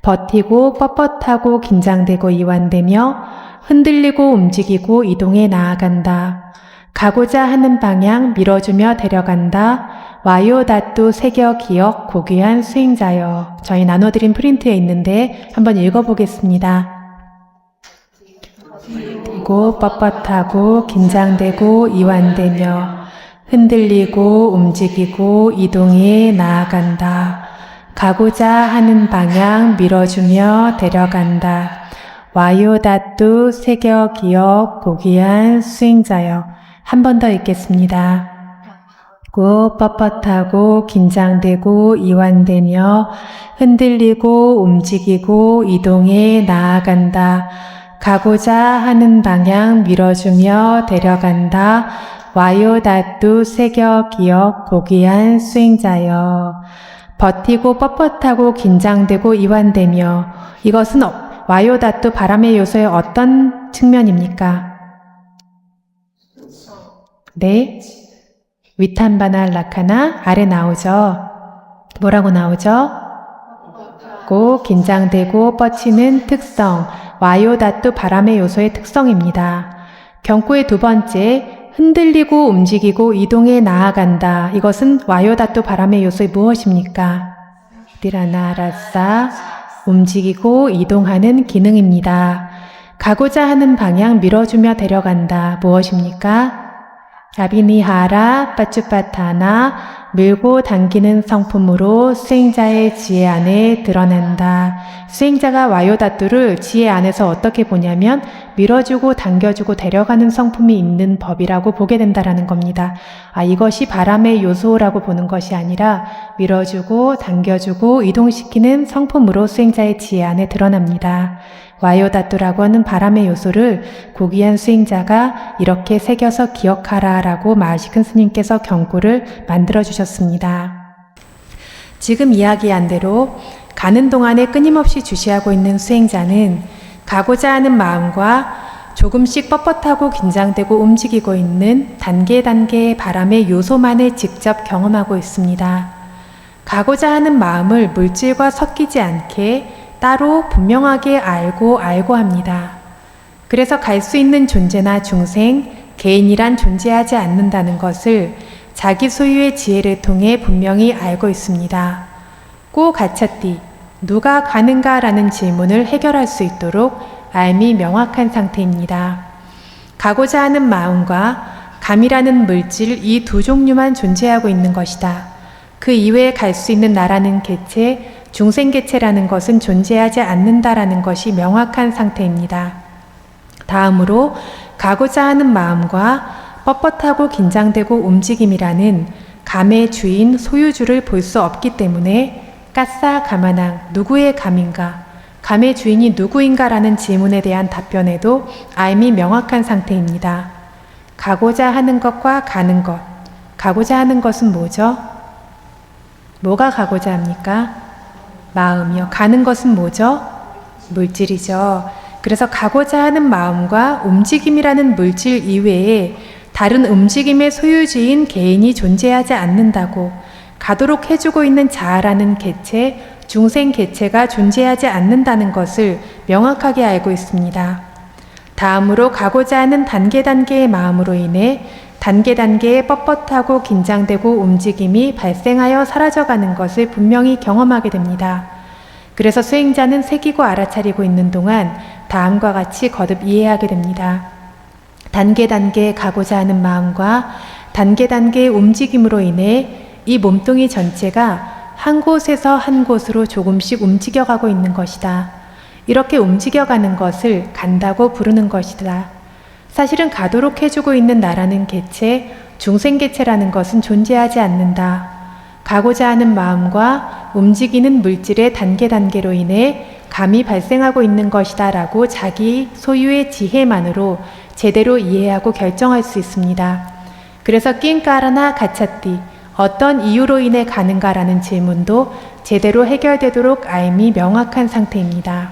버티고 뻣뻣하고 긴장되고 이완되며 흔들리고 움직이고 이동해 나아간다. 가고자 하는 방향 밀어주며 데려간다. 와요다투 새겨 기억 고귀한 수행자여. 저희 나눠드린 프린트에 있는데 한번 읽어보겠습니다. 버티고 뻣뻣하고 긴장되고 이완되며 흔들리고 움직이고 이동해 나아간다. 가고자 하는 방향 밀어주며 데려간다. 와요다투 새겨 기억 고귀한 수행자여. 한 번 더 읽겠습니다. 뻣뻣하고 긴장되고 이완되며 흔들리고 움직이고 이동해 나아간다. 가고자 하는 방향 밀어주며 데려간다. 와요다투 새겨 기억 고귀한 수행자여. 버티고 뻣뻣하고 긴장되고 이완되며 이것은 와요다투 바람의 요소의 어떤 측면입니까? 네. 위탄바나 라카나 아래 나오죠. 뭐라고 나오죠? 고 긴장되고 뻗치는 특성, 와요다투 바람의 요소의 특성입니다. 경구의 두 번째, 흔들리고 움직이고 이동해 나아간다. 이것은 와요다투 바람의 요소의 무엇입니까? 디라나라싸, 움직이고 이동하는 기능입니다. 가고자 하는 방향 밀어주며 데려간다. 무엇입니까? 아비니하라 빠쭈빠타나, 밀고 당기는 성품으로 수행자의 지혜 안에 드러난다. 수행자가 와요다투를 지혜 안에서 어떻게 보냐면 밀어주고 당겨주고 데려가는 성품이 있는 법이라고 보게 된다라는 겁니다. 이것이 바람의 요소라고 보는 것이 아니라 밀어주고 당겨주고 이동시키는 성품으로 수행자의 지혜 안에 드러납니다. 와요다투라고 하는 바람의 요소를 고귀한 수행자가 이렇게 새겨서 기억하라 라고 마하시큰 스님께서 경고를 만들어 주셨습니다. 지금 이야기한 대로 가는 동안에 끊임없이 주시하고 있는 수행자는 가고자 하는 마음과 조금씩 뻣뻣하고 긴장되고 움직이고 있는 단계의 바람의 요소만을 직접 경험하고 있습니다. 가고자 하는 마음을 물질과 섞이지 않게 따로 분명하게 알고 합니다. 그래서 갈 수 있는 존재나 중생, 개인이란 존재하지 않는다는 것을 자기 소유의 지혜를 통해 분명히 알고 있습니다. 고 가차띠, 누가 가는가 라는 질문을 해결할 수 있도록 알미 명확한 상태입니다. 가고자 하는 마음과 감이라는 물질 이 두 종류만 존재하고 있는 것이다. 그 이외에 갈 수 있는 나라는 개체, 중생개체라는 것은 존재하지 않는다라는 것이 명확한 상태입니다. 다음으로 가고자 하는 마음과 뻣뻣하고 긴장되고 움직임이라는 감의 주인 소유주를 볼 수 없기 때문에 까싸 가마낭 누구의 감인가, 감의 주인이 누구인가라는 질문에 대한 답변에도 알미 명확한 상태입니다. 가고자 하는 것과 가는 것, 가고자 하는 것은 뭐죠? 뭐가 가고자 합니까? 마음이요. 가는 것은 뭐죠? 물질이죠. 그래서 가고자 하는 마음과 움직임이라는 물질 이외에 다른 움직임의 소유주인 개인이 존재하지 않는다고, 가도록 해주고 있는 자아라는 개체, 중생 개체가 존재하지 않는다는 것을 명확하게 알고 있습니다. 다음으로 가고자 하는 단계의 마음으로 인해 단계의 뻣뻣하고 긴장되고 움직임이 발생하여 사라져가는 것을 분명히 경험하게 됩니다. 그래서 수행자는 새기고 알아차리고 있는 동안 다음과 같이 거듭 이해하게 됩니다. 단계 가고자 하는 마음과 단계의 움직임으로 인해 이 몸뚱이 전체가 한 곳에서 한 곳으로 조금씩 움직여가고 있는 것이다. 이렇게 움직여가는 것을 간다고 부르는 것이다. 사실은 가도록 해주고 있는 나라는 개체, 중생개체라는 것은 존재하지 않는다. 가고자 하는 마음과 움직이는 물질의 단계로 인해 감이 발생하고 있는 것이다 라고 자기 소유의 지혜만으로 제대로 이해하고 결정할 수 있습니다. 그래서 낀까라나 가차띠, 어떤 이유로 인해 가는가라는 질문도 제대로 해결되도록 알미 명확한 상태입니다.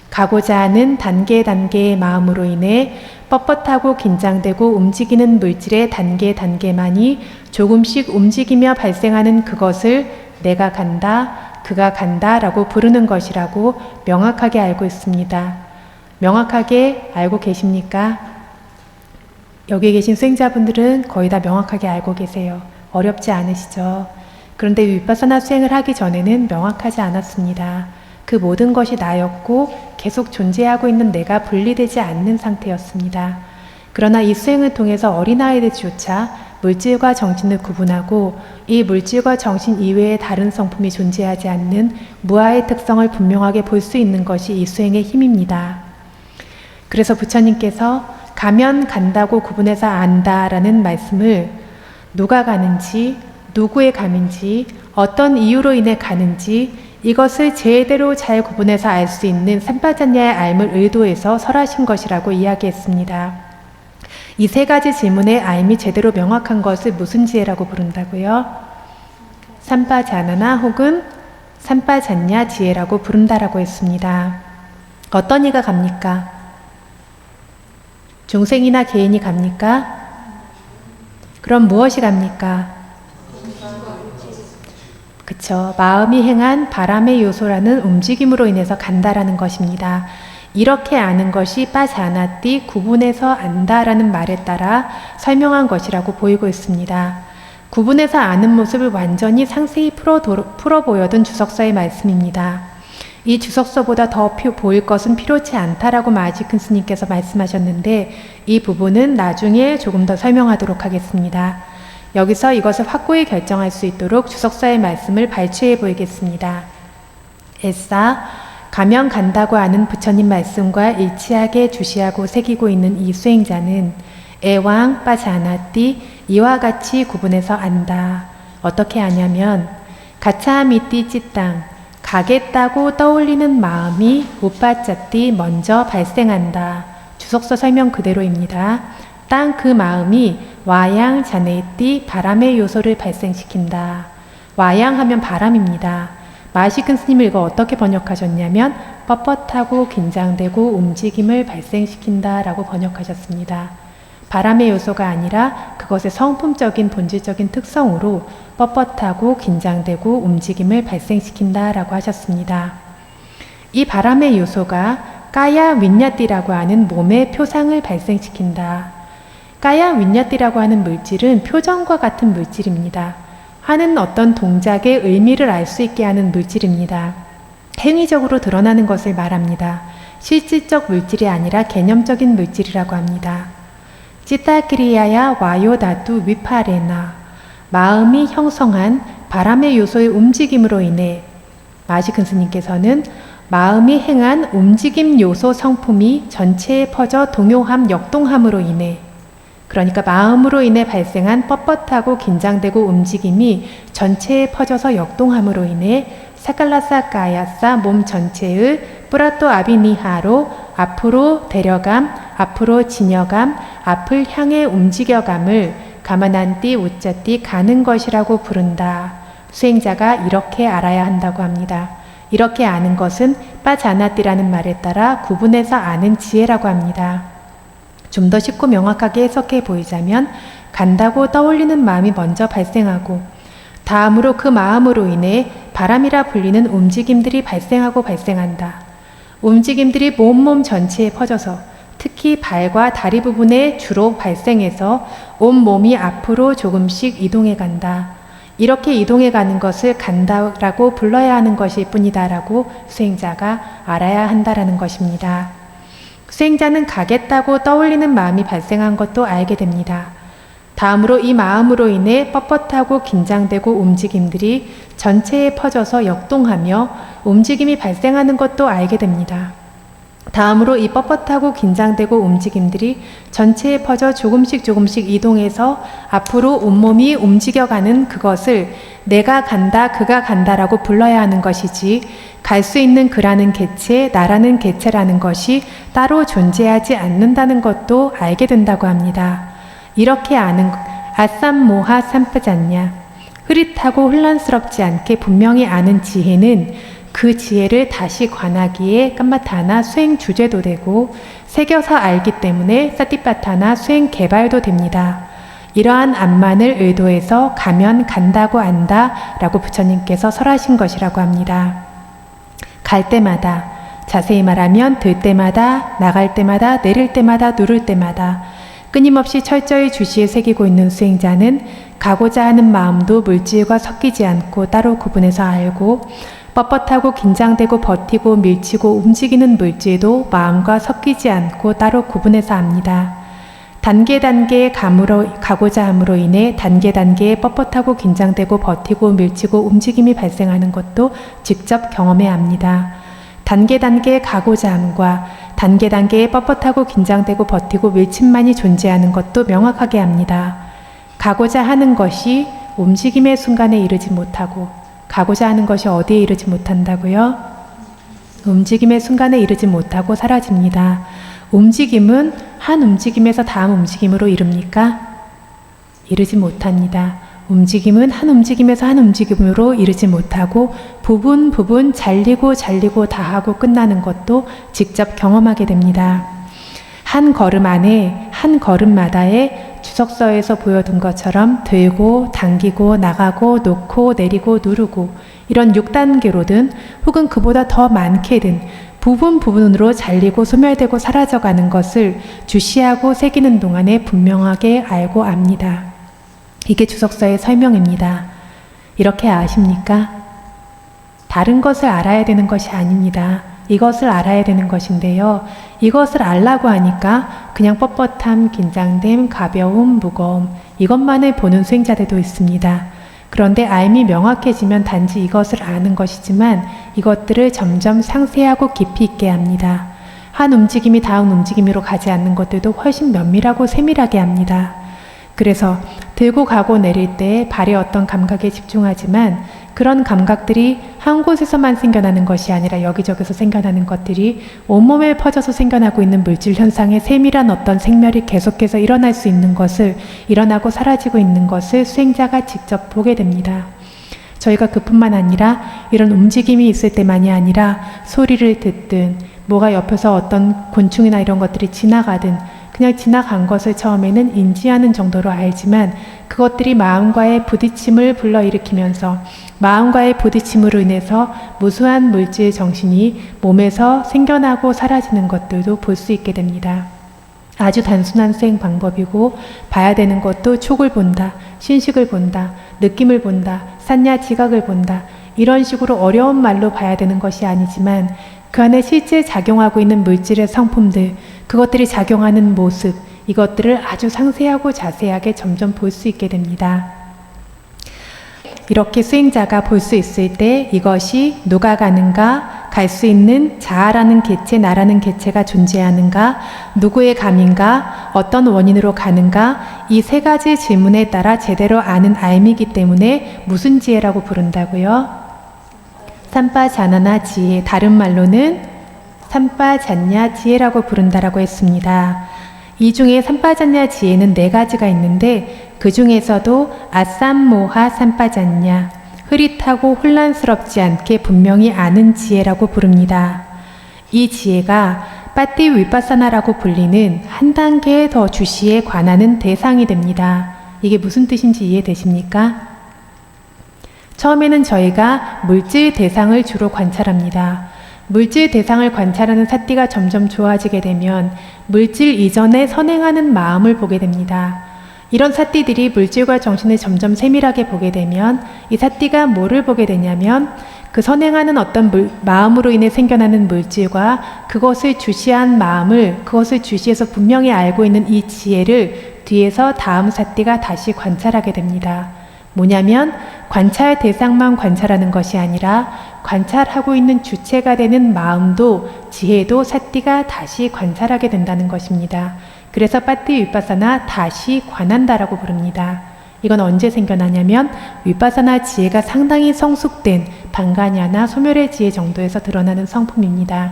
가고자 하는 단계의 마음으로 인해 뻣뻣하고 긴장되고 움직이는 물질의 단계만이 조금씩 움직이며 발생하는 그것을 내가 간다, 그가 간다 라고 부르는 것이라고 명확하게 알고 있습니다. 명확하게 알고 계십니까? 여기 계신 수행자분들은 거의 다 명확하게 알고 계세요. 어렵지 않으시죠? 그런데 윗바사나 수행을 하기 전에는 명확하지 않았습니다. 그 모든 것이 나였고 계속 존재하고 있는 내가 분리되지 않는 상태였습니다. 그러나 이 수행을 통해서 어린아이들조차 물질과 정신을 구분하고 이 물질과 정신 이외의 다른 성품이 존재하지 않는 무아의 특성을 분명하게 볼 수 있는 것이 이 수행의 힘입니다. 그래서 부처님께서 가면 간다고 구분해서 안다라는 말씀을 누가 가는지, 누구의 감인지, 어떤 이유로 인해 가는지 이것을 제대로 잘 구분해서 알 수 있는 삼파자냐의 알을 의도해서 설하신 것이라고 이야기했습니다. 이 세 가지 질문의 알미 제대로 명확한 것을 무슨 지혜라고 부른다고요? 삼파자나나 혹은 삼파잔냐 지혜라고 부른다라고 했습니다. 어떤 이가 갑니까? 중생이나 개인이 갑니까? 그럼 무엇이 갑니까? 그쵸. 마음이 행한 바람의 요소라는 움직임으로 인해서 간다라는 것입니다. 이렇게 아는 것이 빠자나띠 구분해서 안다라는 말에 따라 설명한 것이라고 보이고 있습니다. 구분해서 아는 모습을 완전히 상세히 풀어 보여둔 주석서의 말씀입니다. 이 주석서보다 더 보일 것은 필요치 않다라고 마지큰 스님께서 말씀하셨는데 이 부분은 나중에 조금 더 설명하도록 하겠습니다. 여기서 이것을 확고히 결정할 수 있도록 주석서의 말씀을 발췌해 보이겠습니다. 에싸 가면 간다고 하는 부처님 말씀과 일치하게 주시하고 새기고 있는 이 수행자는 애왕 빠자나띠 이와 같이 구분해서 안다. 어떻게 아냐면 가차미띠 찌땅 가겠다고 떠올리는 마음이 우빠짜띠 먼저 발생한다. 주석서 설명 그대로입니다. 땅 그 마음이 와양 자네띠 바람의 요소를 발생시킨다. 와양 하면 바람입니다. 마시큰 스님이 이거 어떻게 번역하셨냐면 뻣뻣하고 긴장되고 움직임을 발생시킨다 라고 번역하셨습니다. 바람의 요소가 아니라 그것의 성품적인 본질적인 특성으로 뻣뻣하고 긴장되고 움직임을 발생시킨다 라고 하셨습니다. 이 바람의 요소가 까야 윈야띠라고 하는 몸의 표상을 발생시킨다. 까야 윈야띠라고 하는 물질은 표정과 같은 물질입니다. 하는 어떤 동작의 의미를 알 수 있게 하는 물질입니다. 행위적으로 드러나는 것을 말합니다. 실질적 물질이 아니라 개념적인 물질이라고 합니다. 찌따키리야야 와요다두 위파레나 마음이 형성한 바람의 요소의 움직임으로 인해 마시큰 스님께서는 마음이 행한 움직임 요소 성품이 전체에 퍼져 동요함 역동함으로 인해 그러니까 마음으로 인해 발생한 뻣뻣하고 긴장되고 움직임이 전체에 퍼져서 역동함으로 인해 사칼라사 까야사 몸 전체의 뿌라또 아비니하로 앞으로 데려감, 앞으로 진여감, 앞을 향해 움직여감을 가만한띠 우짜띠 가는 것이라고 부른다. 수행자가 이렇게 알아야 한다고 합니다. 이렇게 아는 것은 빠자나띠라는 말에 따라 구분해서 아는 지혜라고 합니다. 좀 더 쉽고 명확하게 해석해 보이자면 간다고 떠올리는 마음이 먼저 발생하고 다음으로 그 마음으로 인해 바람이라 불리는 움직임들이 발생하고 발생한다. 움직임들이 몸 전체에 퍼져서 특히 발과 다리 부분에 주로 발생해서 온 몸이 앞으로 조금씩 이동해 간다. 이렇게 이동해 가는 것을 간다라고 불러야 하는 것일 뿐이다라고 수행자가 알아야 한다라는 것입니다. 수행자는 가겠다고 떠올리는 마음이 발생한 것도 알게 됩니다. 다음으로 이 마음으로 인해 뻣뻣하고 긴장되고 움직임들이 전체에 퍼져서 역동하며 움직임이 발생하는 것도 알게 됩니다. 다음으로 이 뻣뻣하고 긴장되고 움직임들이 전체에 퍼져 조금씩 이동해서 앞으로 온몸이 움직여가는 그것을 내가 간다, 그가 간다라고 불러야 하는 것이지 갈 수 있는 그라는 개체, 나라는 개체라는 것이 따로 존재하지 않는다는 것도 알게 된다고 합니다. 이렇게 아는 아삼모하 삼프잖냐 흐릿하고 혼란스럽지 않게 분명히 아는 지혜는 그 지혜를 다시 관하기에 깜마타나 수행 주제도 되고 새겨서 알기 때문에 사티파타나 수행 개발도 됩니다. 이러한 암만을 의도해서 가면 간다고 안다 라고 부처님께서 설하신 것이라고 합니다. 갈 때마다, 자세히 말하면 들 때마다, 나갈 때마다, 내릴 때마다, 누를 때마다 끊임없이 철저히 주시에 새기고 있는 수행자는 가고자 하는 마음도 물질과 섞이지 않고 따로 구분해서 알고 뻣뻣하고 긴장되고 버티고 밀치고 움직이는 물질도 마음과 섞이지 않고 따로 구분해서 압니다. 단계 가고자 함으로 인해 단계에 뻣뻣하고 긴장되고 버티고 밀치고 움직임이 발생하는 것도 직접 경험해 압니다. 단계에 가고자 함과 단계에 뻣뻣하고 긴장되고 버티고 밀침만이 존재하는 것도 명확하게 압니다. 가고자 하는 것이 움직임의 순간에 이르지 못하고 가고자 하는 것이 어디에 이르지 못한다고요? 움직임의 순간에 이르지 못하고 사라집니다. 움직임은 한 움직임에서 다음 움직임으로 이릅니까? 이르지 못합니다. 움직임은 한 움직임에서 한 움직임으로 이르지 못하고 부분 잘리고 다하고 끝나는 것도 직접 경험하게 됩니다. 한 걸음 안에 한 걸음마다에 주석서에서 보여둔 것처럼 들고 당기고 나가고 놓고 내리고 누르고 이런 6단계로든 혹은 그보다 더 많게든 부분 부분으로 잘리고 소멸되고 사라져가는 것을 주시하고 새기는 동안에 분명하게 알고 압니다. 이게 주석서의 설명입니다. 이렇게 아십니까? 다른 것을 알아야 되는 것이 아닙니다. 이것을 알아야 되는 것인데요. 이것을 알라고 하니까 그냥 뻣뻣함, 긴장됨, 가벼움, 무거움 이것만을 보는 수행자들도 있습니다. 그런데 알미 명확해지면 단지 이것을 아는 것이지만 이것들을 점점 상세하고 깊이 있게 합니다. 한 움직임이 다음 움직임으로 가지 않는 것들도 훨씬 면밀하고 세밀하게 합니다. 그래서 들고 가고 내릴 때 발의 어떤 감각에 집중하지만 그런 감각들이 한 곳에서만 생겨나는 것이 아니라 여기저기서 생겨나는 것들이 온몸에 퍼져서 생겨나고 있는 물질 현상의 세밀한 어떤 생멸이 계속해서 일어날 수 있는 것을, 일어나고 사라지고 있는 것을 수행자가 직접 보게 됩니다. 저희가 그뿐만 아니라 이런 움직임이 있을 때만이 아니라 소리를 듣든 뭐가 옆에서 어떤 곤충이나 이런 것들이 지나가든 그냥 지나간 것을 처음에는 인지하는 정도로 알지만 그것들이 마음과의 부딪힘을 불러일으키면서 마음과의 부딪힘으로 인해서 무수한 물질 정신이 몸에서 생겨나고 사라지는 것들도 볼 수 있게 됩니다. 아주 단순한 수행 방법이고 봐야 되는 것도 촉을 본다, 신식을 본다, 느낌을 본다, 산냐 지각을 본다 이런 식으로 어려운 말로 봐야 되는 것이 아니지만 그 안에 실제 작용하고 있는 물질의 성품들, 그것들이 작용하는 모습, 이것들을 아주 상세하고 자세하게 점점 볼 수 있게 됩니다. 이렇게 수행자가 볼 수 있을 때 이것이 누가 가는가, 갈 수 있는 자아라는 개체, 나라는 개체가 존재하는가, 누구의 감인가, 어떤 원인으로 가는가, 이 세 가지 질문에 따라 제대로 아는 알미이기 때문에 무슨 지혜라고 부른다고요? 삼빠자나나 지혜, 다른 말로는 삼빠잔냐 지혜라고 부른다라고 했습니다. 이 중에 삼빠잔냐 지혜는 4가지가 있는데 그 중에서도 아삼모하 삼빠잔냐, 흐릿하고 혼란스럽지 않게 분명히 아는 지혜라고 부릅니다. 이 지혜가 빠띠 위파사나라고 불리는 한 단계 더 주시에 관하는 대상이 됩니다. 이게 무슨 뜻인지 이해되십니까? 처음에는 저희가 물질 대상을 주로 관찰합니다. 물질 대상을 관찰하는 사띠가 점점 좋아지게 되면 물질 이전에 선행하는 마음을 보게 됩니다. 이런 사띠들이 물질과 정신을 점점 세밀하게 보게 되면 이 사띠가 뭐를 보게 되냐면 그 선행하는 어떤 마음으로 인해 생겨나는 물질과 그것을 주시한 마음을, 그것을 주시해서 분명히 알고 있는 이 지혜를 뒤에서 다음 사띠가 다시 관찰하게 됩니다. 뭐냐면 관찰 대상만 관찰하는 것이 아니라 관찰하고 있는 주체가 되는 마음도 지혜도 사띠가 다시 관찰하게 된다는 것입니다. 그래서 빠띠 위파사나 다시 관한다라고 부릅니다. 이건 언제 생겨나냐면 위파사나 지혜가 상당히 성숙된 방가냐나 소멸의 지혜 정도에서 드러나는 성품입니다.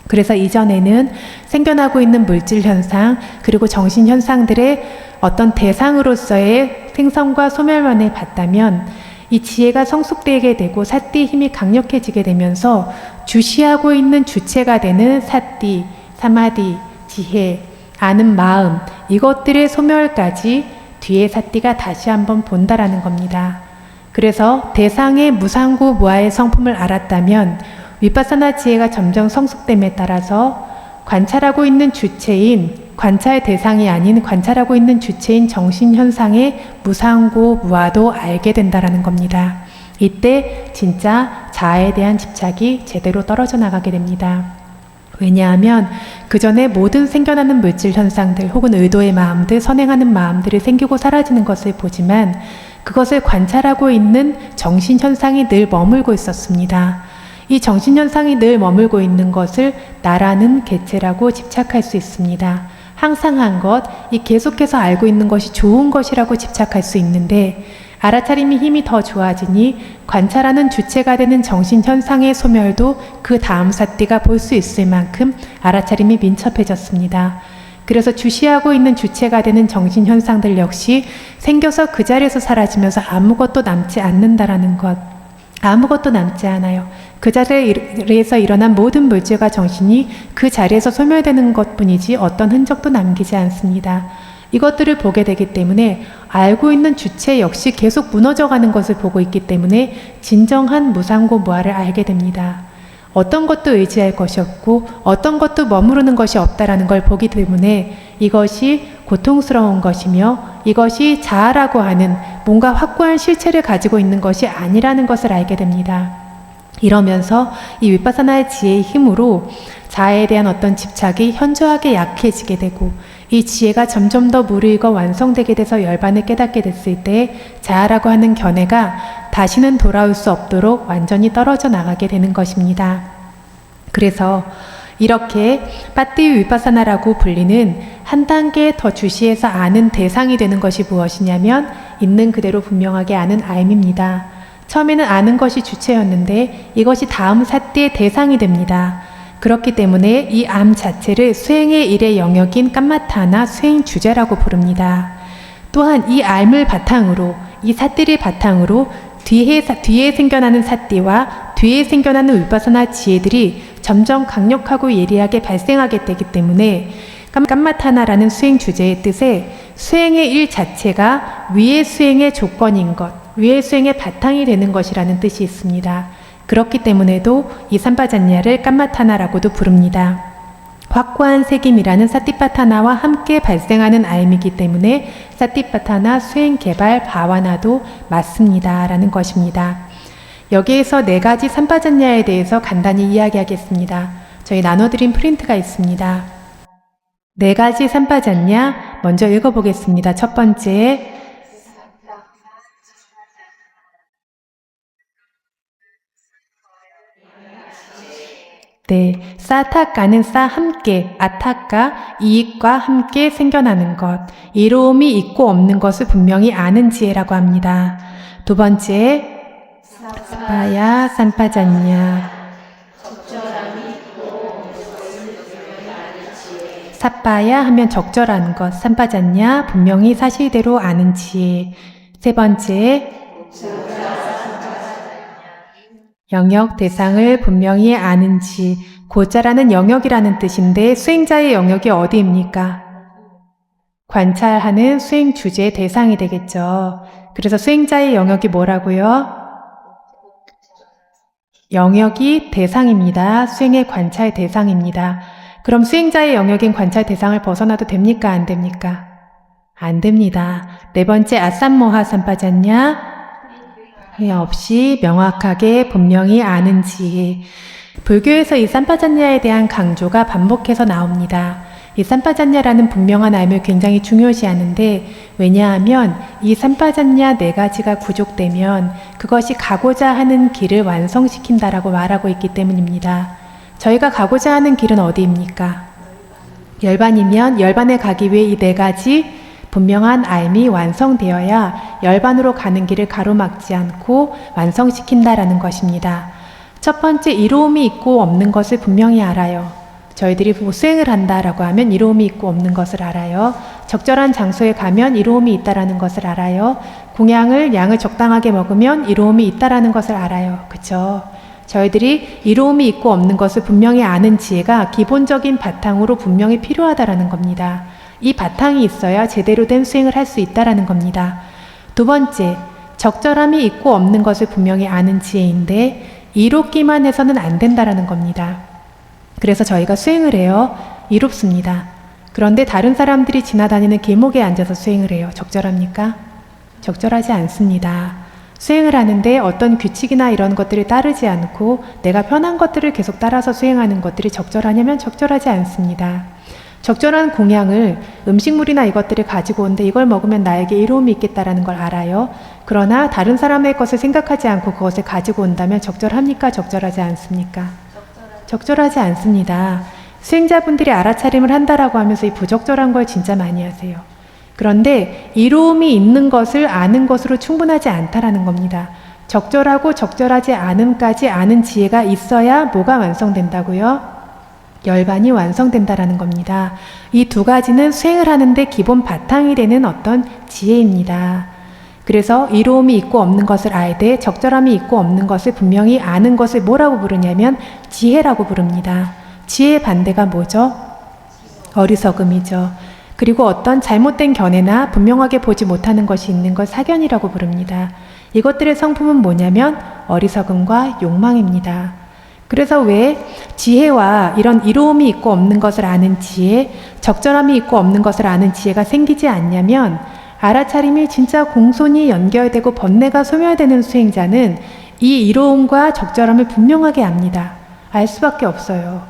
그래서 이전에는 생겨나고 있는 물질 현상 그리고 정신 현상들의 어떤 대상으로서의 생성과 소멸만을 봤다면 이 지혜가 성숙되게 되고 사띠의 힘이 강력해지게 되면서 주시하고 있는 주체가 되는 사띠, 사마디, 지혜, 아는 마음 이것들의 소멸까지 뒤에 사띠가 다시 한번 본다라는 겁니다. 그래서 대상의 무상구 무아의 성품을 알았다면 위파사나 지혜가 점점 성숙됨에 따라서 관찰하고 있는 주체인 관찰 대상이 아닌 관찰하고 있는 주체인 정신현상의 무상고 무아도 알게 된다라는 겁니다. 이때 진짜 자아에 대한 집착이 제대로 떨어져 나가게 됩니다. 왜냐하면 그 전에 모든 생겨나는 물질 현상들 혹은 의도의 마음들, 선행하는 마음들이 생기고 사라지는 것을 보지만 그것을 관찰하고 있는 정신현상이 늘 머물고 있었습니다. 이 정신현상이 늘 머물고 있는 것을 나라는 개체라고 집착할 수 있습니다. 항상 한 것, 이 계속해서 알고 있는 것이 좋은 것이라고 집착할 수 있는데 알아차림이 힘이 더 좋아지니 관찰하는 주체가 되는 정신현상의 소멸도 그 다음 사띠가 볼 수 있을 만큼 알아차림이 민첩해졌습니다. 그래서 주시하고 있는 주체가 되는 정신현상들 역시 생겨서 그 자리에서 사라지면서 아무것도 남지 않는다라는 것. 아무것도 남지 않아요. 그 자리에서 일어난 모든 물질과 정신이 그 자리에서 소멸되는 것뿐이지 어떤 흔적도 남기지 않습니다. 이것들을 보게 되기 때문에 알고 있는 주체 역시 계속 무너져가는 것을 보고 있기 때문에 진정한 무상고무아를 알게 됩니다. 어떤 것도 의지할 것이 없고 어떤 것도 머무르는 것이 없다라는 걸 보기 때문에 이것이 고통스러운 것이며 이것이 자아라고 하는 뭔가 확고한 실체를 가지고 있는 것이 아니라는 것을 알게 됩니다. 이러면서 이 위파사나의 지혜의 힘으로 자아에 대한 어떤 집착이 현저하게 약해지게 되고 이 지혜가 점점 더 무르익어 완성되게 돼서 열반을 깨닫게 됐을 때 자아라고 하는 견해가 다시는 돌아올 수 없도록 완전히 떨어져 나가게 되는 것입니다. 그래서 이렇게 빠띠 위파사나라고 불리는 한 단계 더 주시해서 아는 대상이 되는 것이 무엇이냐면 있는 그대로 분명하게 아는 알미입니다. 처음에는 아는 것이 주체였는데 이것이 다음 사띠의 대상이 됩니다. 그렇기 때문에 이 암 자체를 수행의 일의 영역인 깜마타나 수행 주제라고 부릅니다. 또한 이 암을 바탕으로 이 사띠를 바탕으로 뒤에 생겨나는 사띠와 뒤에 생겨나는 위파사나 지혜들이 점점 강력하고 예리하게 발생하게 되기 때문에 깜마타나라는 수행 주제의 뜻에 수행의 일 자체가 위의 수행의 조건인 것, 위의 수행의 바탕이 되는 것이라는 뜻이 있습니다. 그렇기 때문에도 이 삼파잔냐를 깜마타나라고도 부릅니다. 확고한 색임이라는 사티파타나와 함께 발생하는 알미이기 때문에 사티파타나 수행 개발 바와나도 맞습니다 라는 것입니다. 여기에서 4가지 삼파잔냐에 대해서 간단히 이야기하겠습니다. 저희 나눠드린 프린트가 있습니다. 4가지 삼파잔냐 먼저 읽어보겠습니다. 첫 번째, 네, 사타카는 싸 함께, 아타카 이익과 함께 생겨나는 것, 이로움이 있고 없는 것을 분명히 아는 지혜라고 합니다. 두 번째, 사파야 산파잔냐, 사파야 하면 적절한 것, 산파잔냐 분명히 사실대로 아는 지혜. 세 번째, 영역 대상을 분명히 아는지, 고자라는 영역이라는 뜻인데 수행자의 영역이 어디입니까? 관찰하는 수행 주제의 대상이 되겠죠. 그래서 수행자의 영역이 뭐라고요? 영역이 대상입니다. 수행의 관찰 대상입니다. 그럼 수행자의 영역인 관찰 대상을 벗어나도 됩니까? 안 됩니까? 안 됩니다. 4번째 아삼모하 삼파잔냐? 없이 명확하게 분명히 아는 지혜. 불교에서 이 삼파잔냐에 대한 강조가 반복해서 나옵니다. 이 삼파잔냐라는 분명한 알을 굉장히 중요시하는데 왜냐하면 이 삼파잔냐 4가지가 구족되면 그것이 가고자 하는 길을 완성시킨다라고 말하고 있기 때문입니다. 저희가 가고자 하는 길은 어디입니까? 열반이면 열반에 가기 위해 이 4가지 분명한 알미 완성되어야 열반으로 가는 길을 가로막지 않고 완성시킨다라는 것입니다. 첫 번째, 이로움이 있고 없는 것을 분명히 알아요. 저희들이 수행을 한다라고 하면 이로움이 있고 없는 것을 알아요. 적절한 장소에 가면 이로움이 있다라는 것을 알아요. 공양을 양을 적당하게 먹으면 이로움이 있다라는 것을 알아요. 그쵸? 저희들이 이로움이 있고 없는 것을 분명히 아는 지혜가 기본적인 바탕으로 분명히 필요하다라는 겁니다. 이 바탕이 있어야 제대로 된 수행을 할 수 있다라는 겁니다. 두 번째, 적절함이 있고 없는 것을 분명히 아는 지혜인데 이롭기만 해서는 안 된다라는 겁니다. 그래서 저희가 수행을 해요. 이롭습니다. 그런데 다른 사람들이 지나다니는 길목에 앉아서 수행을 해요. 적절합니까? 적절하지 않습니다. 수행을 하는데 어떤 규칙이나 이런 것들을 따르지 않고 내가 편한 것들을 계속 따라서 수행하는 것들이 적절하냐면 적절하지 않습니다. 적절한 공양을 음식물이나 이것들을 가지고 오는데 이걸 먹으면 나에게 이로움이 있겠다라는 걸 알아요. 그러나 다른 사람의 것을 생각하지 않고 그것을 가지고 온다면 적절합니까? 적절하지 않습니까? 적절하지 않습니다. 수행자분들이 알아차림을 한다라고 하면서 이 부적절한 걸 진짜 많이 하세요. 그런데 이로움이 있는 것을 아는 것으로 충분하지 않다라는 겁니다. 적절하고 적절하지 않음까지 아는 지혜가 있어야 뭐가 완성된다고요? 열반이 완성된다라는 겁니다. 이 2가지는 수행을 하는데 기본 바탕이 되는 어떤 지혜입니다. 그래서 이로움이 있고 없는 것을 알되 적절함이 있고 없는 것을 분명히 아는 것을 뭐라고 부르냐면 지혜라고 부릅니다. 지혜의 반대가 뭐죠? 어리석음이죠. 그리고 어떤 잘못된 견해나 분명하게 보지 못하는 것이 있는 걸 사견이라고 부릅니다. 이것들의 성품은 뭐냐면 어리석음과 욕망입니다. 그래서 왜 지혜와 이런 이로움이 있고 없는 것을 아는 지혜, 적절함이 있고 없는 것을 아는 지혜가 생기지 않냐면 알아차림이 진짜 공손히 연결되고 번뇌가 소멸되는 수행자는 이 이로움과 적절함을 분명하게 압니다. 알 수밖에 없어요.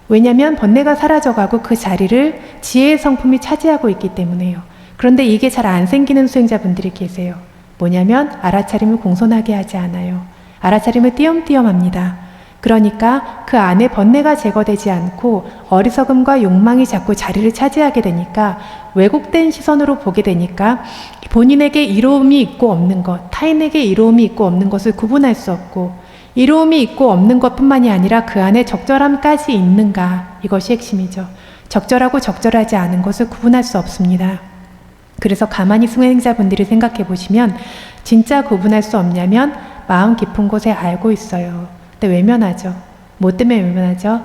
왜냐하면 번뇌가 사라져가고 그 자리를 지혜의 성품이 차지하고 있기 때문에요. 그런데 이게 잘 안 생기는 수행자분들이 계세요. 뭐냐면 알아차림을 공손하게 하지 않아요. 알아차림을 띄엄띄엄합니다. 그러니까 그 안에 번뇌가 제거되지 않고 어리석음과 욕망이 자꾸 자리를 차지하게 되니까 왜곡된 시선으로 보게 되니까 본인에게 이로움이 있고 없는 것, 타인에게 이로움이 있고 없는 것을 구분할 수 없고 이로움이 있고 없는 것뿐만이 아니라 그 안에 적절함까지 있는가, 이것이 핵심이죠. 적절하고 적절하지 않은 것을 구분할 수 없습니다. 그래서 가만히 수행자분들이 생각해 보시면 진짜 구분할 수 없냐면 마음 깊은 곳에 알고 있어요. 근데 외면하죠. 뭐 때문에 외면하죠?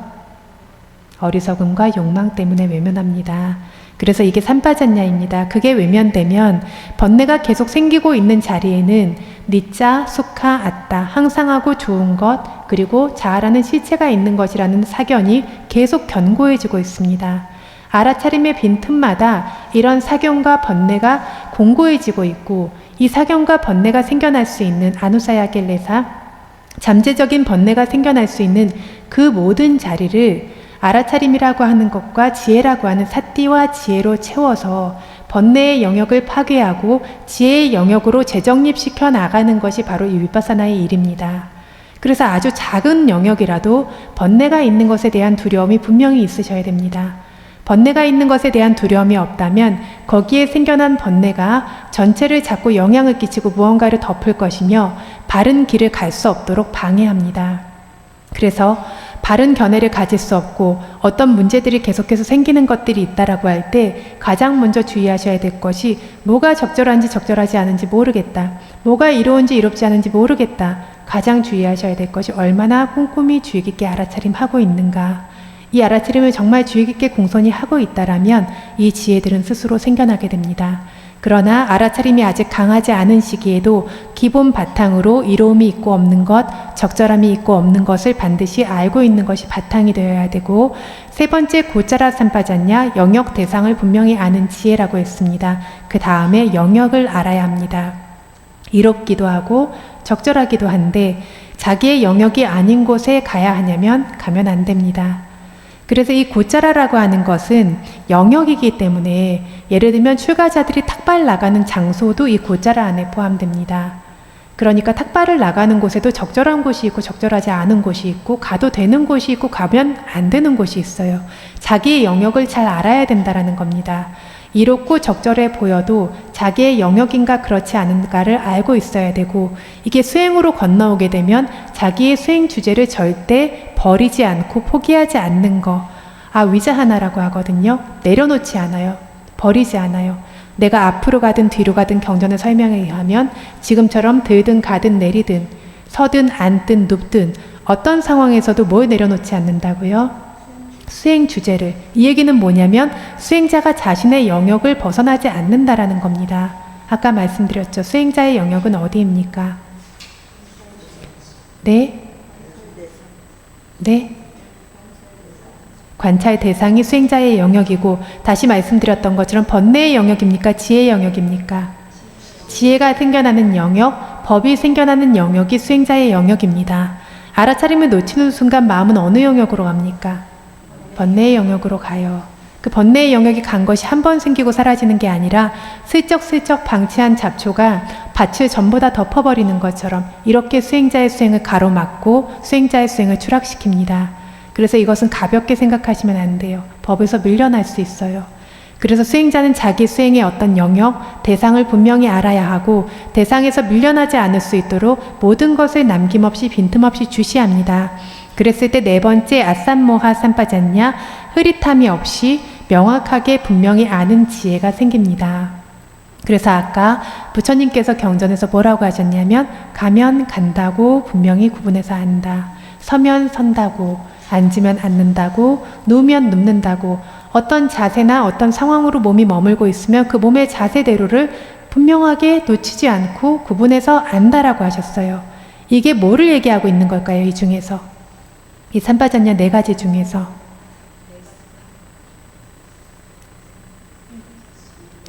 어리석음과 욕망 때문에 외면합니다. 그래서 이게 삼파전야입니다. 그게 외면되면 번뇌가 계속 생기고 있는 자리에는 니짜, 수카, 아따, 항상 하고 좋은 것, 그리고 자아라는 실체가 있는 것이라는 사견이 계속 견고해지고 있습니다. 알아차림의 빈틈마다 이런 사견과 번뇌가 공고해지고 있고 이 사견과 번뇌가 생겨날 수 있는 아누사야겔레사, 잠재적인 번뇌가 생겨날 수 있는 그 모든 자리를 알아차림이라고 하는 것과 지혜라고 하는 사띠와 지혜로 채워서 번뇌의 영역을 파괴하고 지혜의 영역으로 재정립시켜 나가는 것이 바로 이 위파사나의 일입니다. 그래서 아주 작은 영역이라도 번뇌가 있는 것에 대한 두려움이 분명히 있으셔야 됩니다. 번뇌가 있는 것에 대한 두려움이 없다면 거기에 생겨난 번뇌가 전체를 자꾸 영향을 끼치고 무언가를 덮을 것이며 바른 길을 갈 수 없도록 방해합니다. 그래서 바른 견해를 가질 수 없고 어떤 문제들이 계속해서 생기는 것들이 있다라고 할 때 가장 먼저 주의하셔야 될 것이 뭐가 적절한지 적절하지 않은지 모르겠다. 뭐가 이로운지 이롭지 않은지 모르겠다. 가장 주의하셔야 될 것이 얼마나 꼼꼼히 주의 깊게 알아차림하고 있는가. 이 알아차림을 정말 주의 깊게 공손히 하고 있다라면 이 지혜들은 스스로 생겨나게 됩니다. 그러나 알아차림이 아직 강하지 않은 시기에도 기본 바탕으로 이로움이 있고 없는 것, 적절함이 있고 없는 것을 반드시 알고 있는 것이 바탕이 되어야 되고, 세 번째 고짜라 삼파잖냐, 영역 대상을 분명히 아는 지혜라고 했습니다. 그 다음에 영역을 알아야 합니다. 이롭기도 하고 적절하기도 한데 자기의 영역이 아닌 곳에 가야 하냐면 가면 안 됩니다. 그래서 이 고짜라라고 하는 것은 영역이기 때문에 예를 들면 출가자들이 탁발 나가는 장소도 이 고짜라 안에 포함됩니다. 그러니까 탁발을 나가는 곳에도 적절한 곳이 있고 적절하지 않은 곳이 있고 가도 되는 곳이 있고 가면 안 되는 곳이 있어요. 자기의 영역을 잘 알아야 된다라는 겁니다. 이롭고 적절해 보여도 자기의 영역인가 그렇지 않은가를 알고 있어야 되고 이게 수행으로 건너오게 되면 자기의 수행 주제를 절대 버리지 않고 포기하지 않는 거. 위자하나라고 하거든요. 내려놓지 않아요. 버리지 않아요. 내가 앞으로 가든 뒤로 가든 경전의 설명에 의하면 지금처럼 들든 가든 내리든 서든 앉든 눕든 어떤 상황에서도 뭘 내려놓지 않는다고요? 수행 주제를. 이 얘기는 뭐냐면 수행자가 자신의 영역을 벗어나지 않는다라는 겁니다. 아까 말씀드렸죠. 수행자의 영역은 어디입니까? 네? 네? 관찰 대상이 수행자의 영역이고 다시 말씀드렸던 것처럼 번뇌의 영역입니까? 지혜의 영역입니까? 지혜가 생겨나는 영역, 법이 생겨나는 영역이 수행자의 영역입니다. 알아차림을 놓치는 순간 마음은 어느 영역으로 갑니까? 번뇌의 영역으로 가요. 그 번뇌의 영역이 간 것이 한 번 생기고 사라지는 게 아니라 슬쩍슬쩍 방치한 잡초가 밭을 전부 다 덮어버리는 것처럼 이렇게 수행자의 수행을 가로막고 수행자의 수행을 추락시킵니다. 그래서 이것은 가볍게 생각하시면 안 돼요. 법에서 밀려날 수 있어요. 그래서 수행자는 자기 수행의 어떤 영역, 대상을 분명히 알아야 하고 대상에서 밀려나지 않을 수 있도록 모든 것을 남김없이 빈틈없이 주시합니다. 그랬을 때 네 번째 아산모하 삼파잖냐, 흐릿함이 없이 명확하게 분명히 아는 지혜가 생깁니다. 그래서 아까 부처님께서 경전에서 뭐라고 하셨냐면 가면 간다고 분명히 구분해서 안다. 서면 선다고, 앉으면 앉는다고, 누우면 눕는다고, 어떤 자세나 어떤 상황으로 몸이 머물고 있으면 그 몸의 자세대로를 분명하게 놓치지 않고 구분해서 안다라고 하셨어요. 이게 뭐를 얘기하고 있는 걸까요? 이 중에서 이 삼파전냐 4가지 중에서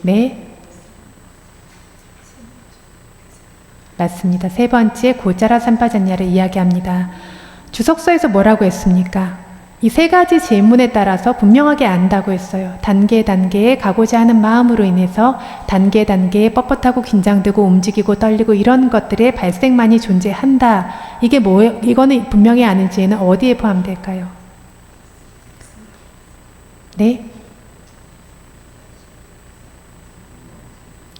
네, 맞습니다. 3번째 고짜라 삼파전냐를 이야기합니다. 주석서에서 뭐라고 했습니까? 이 3가지 질문에 따라서 분명하게 안다고 했어요. 단계에 가고자 하는 마음으로 인해서 단계에 뻣뻣하고 긴장되고 움직이고 떨리고 이런 것들의 발생만이 존재한다. 이게 뭐예요? 이거는 분명히 아는 지혜는 어디에 포함될까요? 네?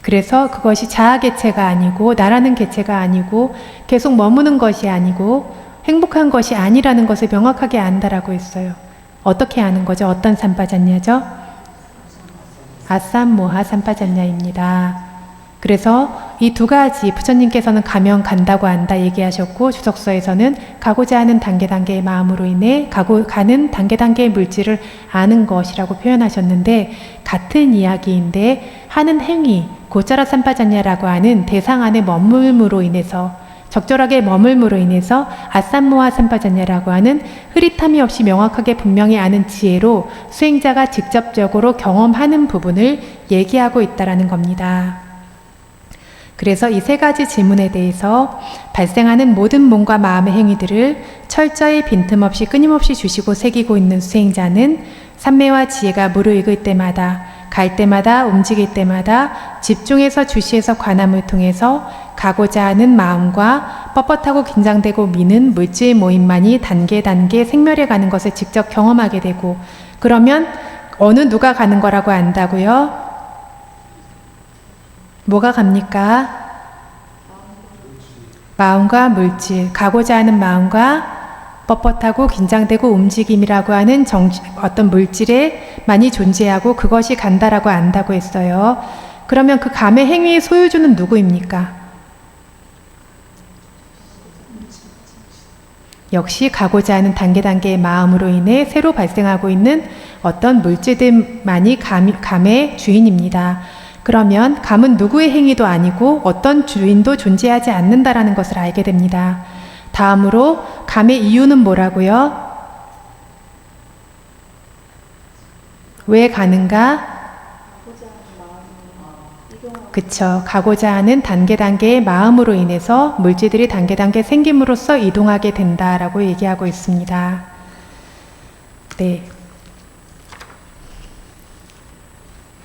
그래서 그것이 자아 개체가 아니고 나라는 개체가 아니고 계속 머무는 것이 아니고 행복한 것이 아니라는 것을 명확하게 안다라고 했어요. 어떻게 아는 거죠? 어떤 삼파전냐죠? 아삼모하 삼파전냐입니다. 그래서 이 2가지 부처님께서는 가면 간다고 안다 얘기하셨고 주석서에서는 가고자 하는 단계의 마음으로 인해 가는 단계의 물질을 아는 것이라고 표현하셨는데 같은 이야기인데 하는 행위 고짜라 삼파전냐라고 하는 대상 안에 머물므로 인해서 적절하게 머물므로 인해서 아삼모하 삼파전냐라고 하는 흐릿함이 없이 명확하게 분명히 아는 지혜로 수행자가 직접적으로 경험하는 부분을 얘기하고 있다라는 겁니다. 그래서 이 3가지 질문에 대해서 발생하는 모든 몸과 마음의 행위들을 철저히 빈틈없이 끊임없이 주시고 새기고 있는 수행자는 삼매와 지혜가 무르익을 때마다 갈 때마다 움직일 때마다 집중해서 주시해서 관함을 통해서 가고자 하는 마음과 뻣뻣하고 긴장되고 미는 물질 모임만이 단계 생멸해 가는 것을 직접 경험하게 되고 그러면 어느 누가 가는 거라고 안다고요? 뭐가 갑니까? 마음과 물질, 가고자 하는 마음과 뻣뻣하고 긴장되고 움직임이라고 하는 어떤 물질에 많이 존재하고 그것이 간다라고 안다고 했어요. 그러면 그 감의 행위의 소유주는 누구입니까? 역시 가고자 하는 단계의 마음으로 인해 새로 발생하고 있는 어떤 물질들만이 감의 주인입니다. 그러면 감은 누구의 행위도 아니고 어떤 주인도 존재하지 않는다라는 것을 알게 됩니다. 다음으로 감의 이유는 뭐라고요? 왜 가는가? 그쵸. 가고자 하는 단계의 마음으로 인해서 물질들이 단계 생김으로써 이동하게 된다라고 얘기하고 있습니다. 네.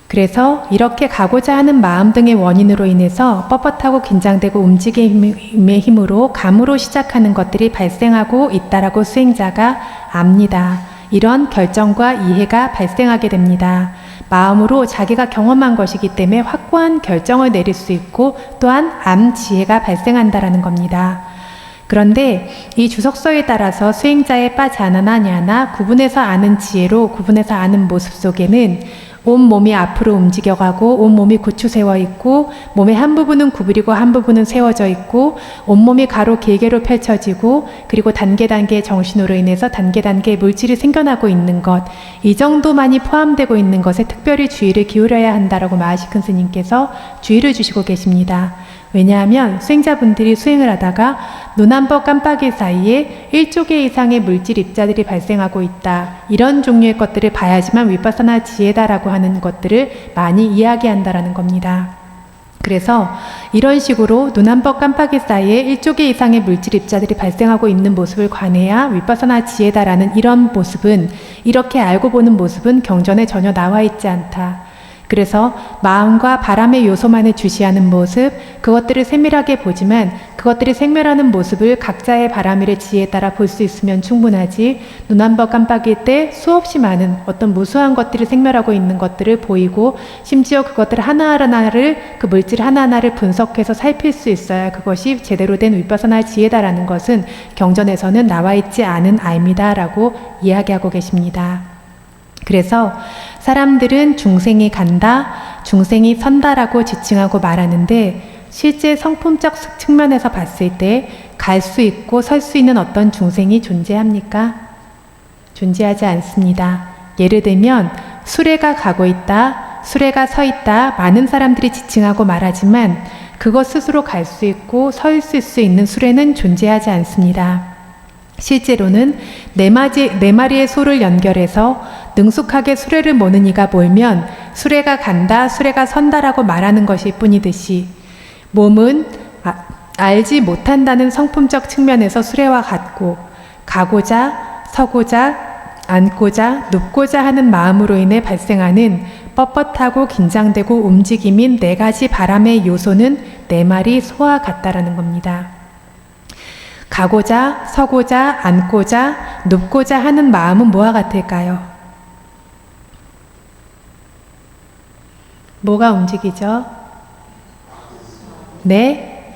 그래서 이렇게 가고자 하는 마음 등의 원인으로 인해서 뻣뻣하고 긴장되고 움직임의 힘으로 감으로 시작하는 것들이 발생하고 있다라고 수행자가 압니다. 이런 결정과 이해가 발생하게 됩니다. 마음으로 자기가 경험한 것이기 때문에 확고한 결정을 내릴 수 있고 또한 지혜가 발생한다라는 겁니다. 그런데 이 주석서에 따라서 수행자의 빠자나냐나 구분해서 아는 지혜로 구분해서 아는 모습 속에는 온 몸이 앞으로 움직여가고 온 몸이 고추 세워 있고 몸의 한 부분은 구부리고 한 부분은 세워져 있고 온몸이 가로 길게로 펼쳐지고 그리고 단계의 정신으로 인해서 단계의 물질이 생겨나고 있는 것 이 정도만이 포함되고 있는 것에 특별히 주의를 기울여야 한다라고 마하시큰 스님께서 주의를 주시고 계십니다. 왜냐하면 수행자분들이 수행을 하다가 눈 한 번 깜빡이 사이에 1조 개 이상의 물질 입자들이 발생하고 있다. 이런 종류의 것들을 봐야지만 위파사나 지혜다라고 하는 것들을 많이 이야기한다라는 겁니다. 그래서 이런 식으로 눈 한 번 깜빡이 사이에 1조 개 이상의 물질 입자들이 발생하고 있는 모습을 관해야 위파사나 지혜다라는 이런 모습은 이렇게 알고 보는 모습은 경전에 전혀 나와 있지 않다. 그래서 마음과 바람의 요소만을 주시하는 모습, 그것들을 세밀하게 보지만 그것들이 생멸하는 모습을 각자의 바람일의 지혜에 따라 볼 수 있으면 충분하지 눈 한 번 깜빡일 때 수없이 많은 어떤 무수한 것들이 생멸하고 있는 것들을 보이고 심지어 그것들 하나하나를 그 물질 하나하나를 분석해서 살필 수 있어야 그것이 제대로 된 위파사나 지혜다라는 것은 경전에서는 나와 있지 않은 알미다라고 이야기하고 계십니다. 그래서 사람들은 중생이 간다, 중생이 선다라고 지칭하고 말하는데 실제 성품적 측면에서 봤을 때 갈 수 있고 설 수 있는 어떤 중생이 존재합니까? 존재하지 않습니다. 예를 들면 수레가 가고 있다, 수레가 서 있다 많은 사람들이 지칭하고 말하지만 그것 스스로 갈 수 있고 서 있을 수 있는 수레는 존재하지 않습니다. 실제로는 네 마리의 소를 연결해서 능숙하게 수레를 모는 이가 몰면 수레가 간다, 수레가 선다라고 말하는 것일 뿐이듯이 몸은 알지 못한다는 성품적 측면에서 수레와 같고 가고자, 서고자, 앉고자, 눕고자 하는 마음으로 인해 발생하는 뻣뻣하고 긴장되고 움직임인 네 가지 바람의 요소는 네 마리 소와 같다라는 겁니다. 가고자, 서고자, 앉고자, 눕고자 하는 마음은 뭐와 같을까요? 뭐가 움직이죠? 네?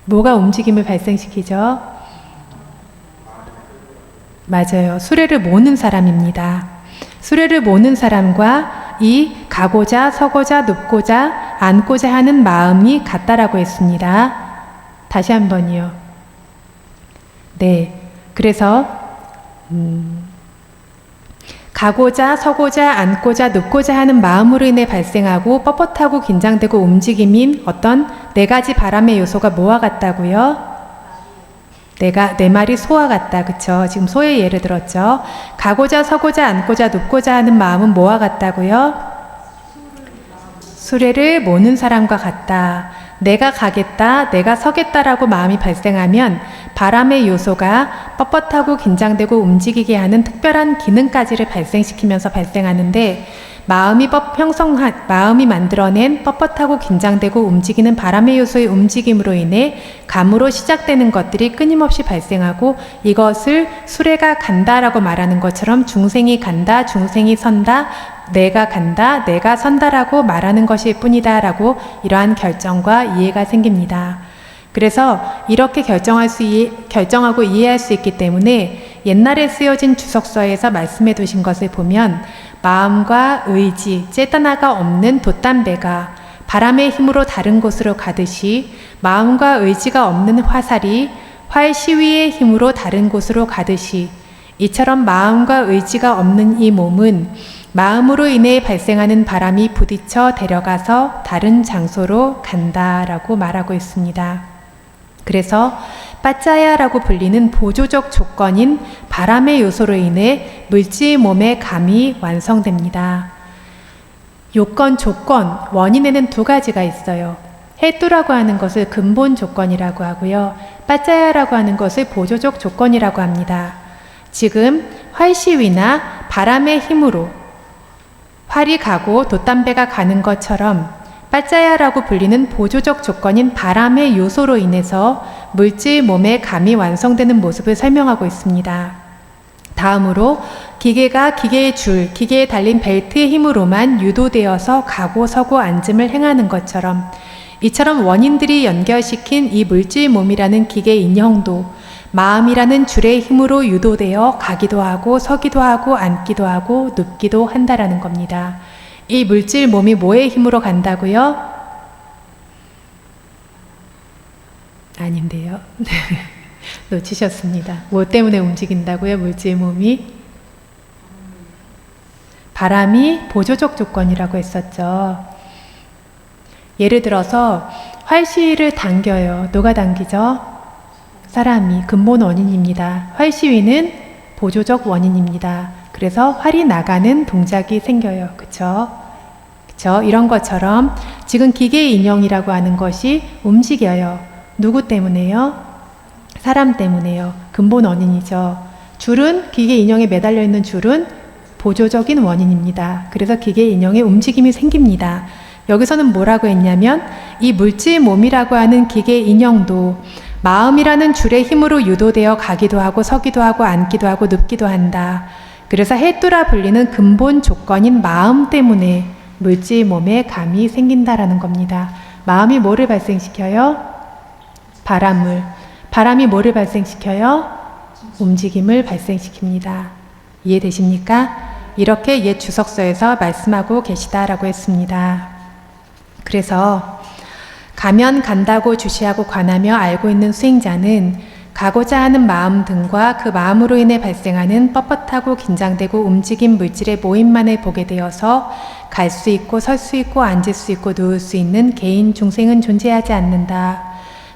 뭐가 움직임을 발생시키죠? 맞아요. 수레를 모는 사람입니다. 수레를 모는 사람과 이 가고자, 서고자, 눕고자, 앉고자 하는 마음이 같다라고 했습니다. 다시 한번요. 네. 그래서 가고자, 서고자, 앉고자, 눕고자 하는 마음으로 인해 발생하고 뻣뻣하고 긴장되고 움직임인 어떤 네 가지 바람의 요소가 뭐와 같다고요? 네 마리 소와 같다. 그쵸? 지금 소의 예를 들었죠. 가고자, 서고자, 앉고자, 눕고자 하는 마음은 뭐와 같다고요? 수레를 모는 사람과 같다. 내가 가겠다, 내가 서겠다라고 마음이 발생하면 바람의 요소가 뻣뻣하고 긴장되고 움직이게 하는 특별한 기능까지를 발생시키면서 발생하는데 마음이 만들어낸 뻣뻣하고 긴장되고 움직이는 바람의 요소의 움직임으로 인해 감으로 시작되는 것들이 끊임없이 발생하고 이것을 수레가 간다라고 말하는 것처럼 중생이 간다, 중생이 선다, 내가 간다, 내가 선다라고 말하는 것일 뿐이다라고 이러한 결정과 이해가 생깁니다. 그래서 이렇게 결정하고 이해할 수 있기 때문에 옛날에 쓰여진 주석서에서 말씀해 두신 것을 보면 마음과 의지, ចេต나가 없는 돛담배가 바람의 힘으로 다른 곳으로 가듯이 마음과 의지가 없는 화살이 활 시위의 힘으로 다른 곳으로 가듯이 이처럼 마음과 의지가 없는 이 몸은 마음으로 인해 발생하는 바람이 부딪혀 데려가서 다른 장소로 간다라고 말하고 있습니다. 그래서 빠짜야라고 불리는 보조적 조건인 바람의 요소로 인해 물질 몸의 감이 완성됩니다. 요건, 조건, 원인에는 두 가지가 있어요. 해뚜라고 하는 것을 근본 조건이라고 하고요. 빠짜야라고 하는 것을 보조적 조건이라고 합니다. 지금 활시위나 바람의 힘으로 활이 가고 돛담배가 가는 것처럼 빠짜야라고 불리는 보조적 조건인 바람의 요소로 인해서 물질 몸의 감이 완성되는 모습을 설명하고 있습니다. 다음으로 기계가 기계의 줄, 기계에 달린 벨트의 힘으로만 유도되어서 가고 서고 앉음을 행하는 것처럼 이처럼 원인들이 연결시킨 이 물질 몸이라는 기계 인형도 마음이라는 줄의 힘으로 유도되어 가기도 하고 서기도 하고 앉기도 하고 눕기도 한다라는 겁니다. 이 물질 몸이 뭐의 힘으로 간다고요? 아닌데요. 놓치셨습니다. 뭐 때문에 움직인다고요? 물질 몸이? 바람이 보조적 조건이라고 했었죠. 예를 들어서 활시위를 당겨요. 누가 당기죠? 사람이. 근본 원인입니다. 활시위는 보조적 원인입니다. 그래서 활이 나가는 동작이 생겨요. 그쵸? 그쵸? 이런 것처럼 지금 기계 인형이라고 하는 것이 움직여요. 누구 때문에요? 사람 때문에요. 근본 원인이죠. 줄은, 기계 인형에 매달려 있는 줄은 보조적인 원인입니다. 그래서 기계 인형에 움직임이 생깁니다. 여기서는 뭐라고 했냐면 이 물질 몸이라고 하는 기계 인형도 마음이라는 줄의 힘으로 유도되어 가기도 하고 서기도 하고 앉기도 하고 눕기도 한다. 그래서 해뚜라 불리는 근본 조건인 마음 때문에 물질 몸에 감이 생긴다라는 겁니다. 마음이 뭐를 발생시켜요? 바람을. 바람이 뭐를 발생시켜요? 움직임을 발생시킵니다. 이해되십니까? 이렇게 옛 주석서에서 말씀하고 계시다라고 했습니다. 그래서 가면 간다고 주시하고 관하며 알고 있는 수행자는 가고자 하는 마음 등과 그 마음으로 인해 발생하는 뻣뻣하고 긴장되고 움직임 물질의 모임만을 보게 되어서 갈 수 있고 설 수 있고 앉을 수 있고 누울 수 있는 개인 중생은 존재하지 않는다.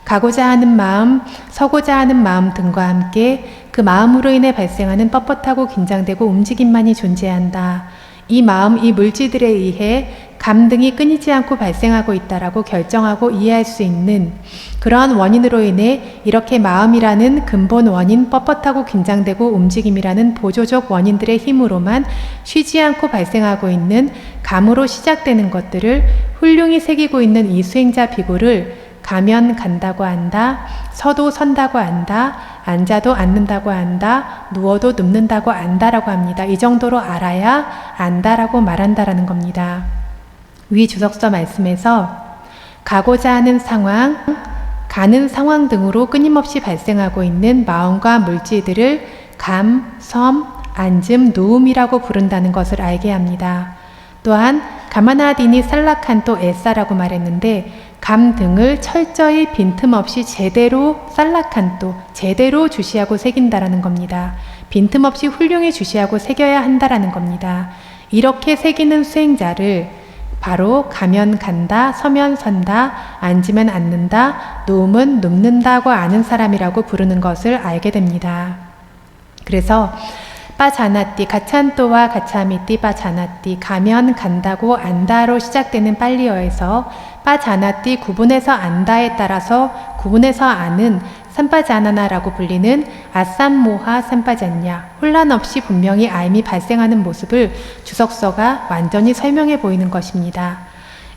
가고자 하는 마음, 서고자 하는 마음 등과 함께 그 마음으로 인해 발생하는 뻣뻣하고 긴장되고 움직임만이 존재한다. 이 마음, 이 물질들에 의해 감등이 끊이지 않고 발생하고 있다라고 결정하고 이해할 수 있는 그러한 원인으로 인해 이렇게 마음이라는 근본 원인, 뻣뻣하고 긴장되고 움직임이라는 보조적 원인들의 힘으로만 쉬지 않고 발생하고 있는 감으로 시작되는 것들을 훌륭히 새기고 있는 이 수행자 비구를 가면 간다고 한다, 서도 선다고 한다, 앉아도 앉는다고 한다, 누워도 눕는다고 안다라고 합니다. 이 정도로 알아야 안다라고 말한다라는 겁니다. 위 주석서 말씀에서 가고자 하는 상황, 가는 상황 등으로 끊임없이 발생하고 있는 마음과 물질들을 감, 섬, 앉음, 누움이라고 부른다는 것을 알게 합니다. 또한 가마나디니 살라칸토 에사라고 말했는데 감 등을 철저히 빈틈없이 제대로 살라칸토, 제대로 주시하고 새긴다라는 겁니다. 빈틈없이 훌륭히 주시하고 새겨야 한다라는 겁니다. 이렇게 새기는 수행자를 바로 가면 간다, 서면 선다, 앉으면 앉는다, 누우면 눕는다고 아는 사람이라고 부르는 것을 알게 됩니다. 그래서 빠자나띠, 가찬또와 가차미띠 빠자나띠, 가면 간다고 안다로 시작되는 빨리어에서 빠자나띠 구분해서 안다에 따라서 구분해서 아는 삼빠자나나라고 불리는 아삼모하 삼빠잔냐, 혼란 없이 분명히 알미 발생하는 모습을 주석서가 완전히 설명해 보이는 것입니다.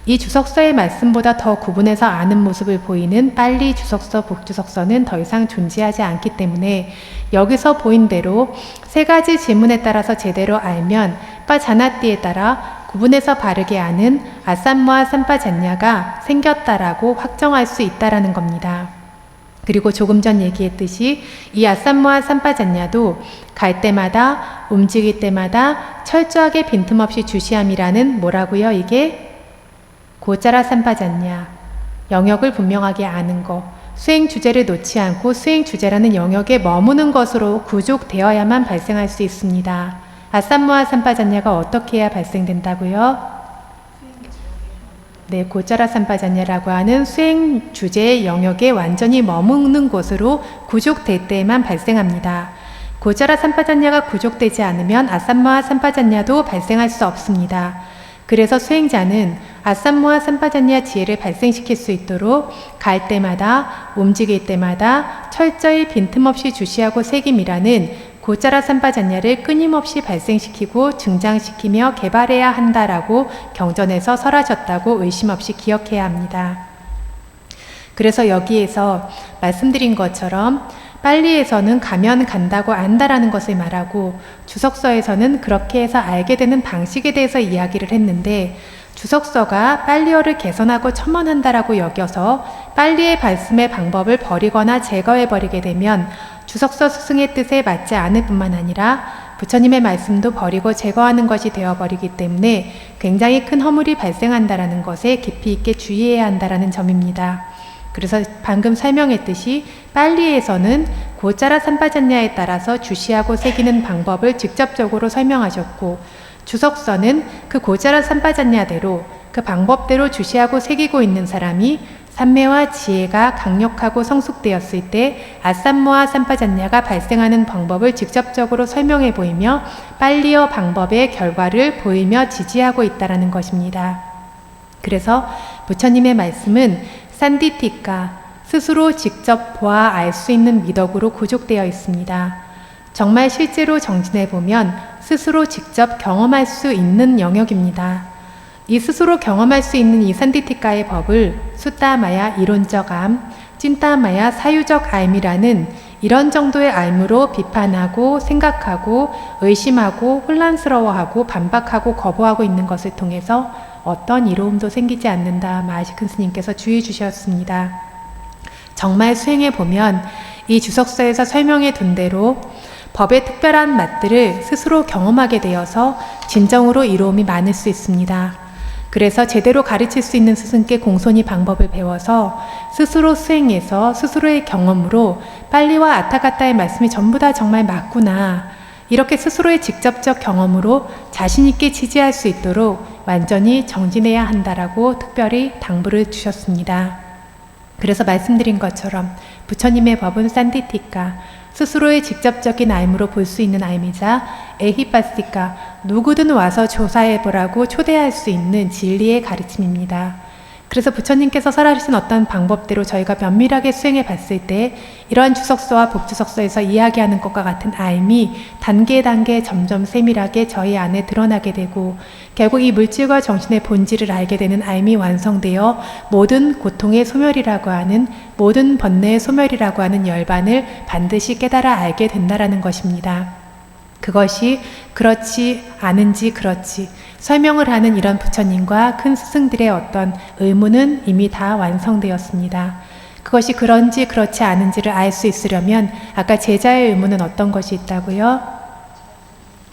이 주석서의 말씀보다 더 구분해서 아는 모습을 보이는 빨리 주석서, 북주석서는 더 이상 존재하지 않기 때문에 여기서 보인 대로 세 가지 질문에 따라서 제대로 알면 빠자나띠에 따라 구분해서 바르게 아는 아삼모하 삼빠잔냐가 생겼다라고 확정할 수 있다라는 겁니다. 그리고 조금 전 얘기했듯이 이 아삼모하 삼빠잔냐도 갈 때마다 움직일 때마다 철저하게 빈틈없이 주시함이라는 뭐라고요? 이게 고짜라 삼빠잔냐, 영역을 분명하게 아는 것, 수행 주제를 놓지 않고 수행 주제라는 영역에 머무는 것으로 구족되어야만 발생할 수 있습니다. 아삼모하 삼빠잔냐가 어떻게 해야 발생된다고요? 네, 고짜라 삼빠잔냐라고 하는 수행 주제의 영역에 완전히 머무는 것으로 구족될 때에만 발생합니다. 고짜라 삼빠잔냐가 구족되지 않으면 아삼모하 삼빠잔냐도 발생할 수 없습니다. 그래서 수행자는 아삼모하 삼빠잔냐 지혜를 발생시킬 수 있도록 갈 때마다, 움직일 때마다 철저히 빈틈없이 주시하고 새김이라는 고짜라 삼빠잔냐를 끊임없이 발생시키고 증장시키며 개발해야 한다라고 경전에서 설하셨다고 의심 없이 기억해야 합니다. 그래서 여기에서 말씀드린 것처럼 빨리에서는 가면 간다고 안다라는 것을 말하고 주석서에서는 그렇게 해서 알게 되는 방식에 대해서 이야기를 했는데 주석서가 빨리어를 개선하고 첨언한다라고 여겨서 빨리의 말씀의 방법을 버리거나 제거해버리게 되면 주석서 스승의 뜻에 맞지 않을 뿐만 아니라 부처님의 말씀도 버리고 제거하는 것이 되어버리기 때문에 굉장히 큰 허물이 발생한다라는 것에 깊이 있게 주의해야 한다라는 점입니다. 그래서 방금 설명했듯이 빨리에서는 고짜라 삼빠잔냐에 따라서 주시하고 새기는 방법을 직접적으로 설명하셨고 주석서는 그 고짜라 삼빠잔냐대로 그 방법대로 주시하고 새기고 있는 사람이 삼매와 지혜가 강력하고 성숙되었을 때 아삼모하 삼빠잔냐가 발생하는 방법을 직접적으로 설명해 보이며 빨리어 방법의 결과를 보이며 지지하고 있다는 것입니다. 그래서 부처님의 말씀은 산디티카, 스스로 직접 보아 알 수 있는 미덕으로 구족되어 있습니다. 정말 실제로 정진해 보면 스스로 직접 경험할 수 있는 영역입니다. 이 스스로 경험할 수 있는 이 산디티카의 법을 수따마야 이론적 암, 찐따마야 사유적 암이라는 이런 정도의 암으로 비판하고 생각하고 의심하고 혼란스러워하고 반박하고 거부하고 있는 것을 통해서 어떤 이로움도 생기지 않는다. 마하시큰 스님께서 주의해 주셨습니다. 정말 수행해 보면 이 주석서에서 설명해 둔 대로 법의 특별한 맛들을 스스로 경험하게 되어서 진정으로 이로움이 많을 수 있습니다. 그래서 제대로 가르칠 수 있는 스승께 공손히 방법을 배워서 스스로 수행해서 스스로의 경험으로 빨리와 아타가타의 말씀이 전부 다 정말 맞구나, 이렇게 스스로의 직접적 경험으로 자신있게 지지할 수 있도록 완전히 정진해야 한다라고 특별히 당부를 주셨습니다. 그래서 말씀드린 것처럼 부처님의 법은 산디티카, 스스로의 직접적인 알무로 볼 수 있는 알미자, 에히파시카, 누구든 와서 조사해보라고 초대할 수 있는 진리의 가르침입니다. 그래서 부처님께서 설하신 어떤 방법대로 저희가 면밀하게 수행해 봤을 때 이러한 주석서와 법주석서에서 이야기하는 것과 같은 알미 단계 점점 세밀하게 저희 안에 드러나게 되고, 결국 이 물질과 정신의 본질을 알게 되는 알미 완성되어 모든 고통의 소멸이라고 하는, 모든 번뇌의 소멸이라고 하는 열반을 반드시 깨달아 알게 된다라는 것입니다. 그것이 그렇지 않은지 그렇지 설명을 하는 이런 부처님과 큰 스승들의 어떤 의무는 이미 다 완성되었습니다. 그것이 그런지 그렇지 않은지를 알 수 있으려면 아까 제자의 의무는 어떤 것이 있다고요?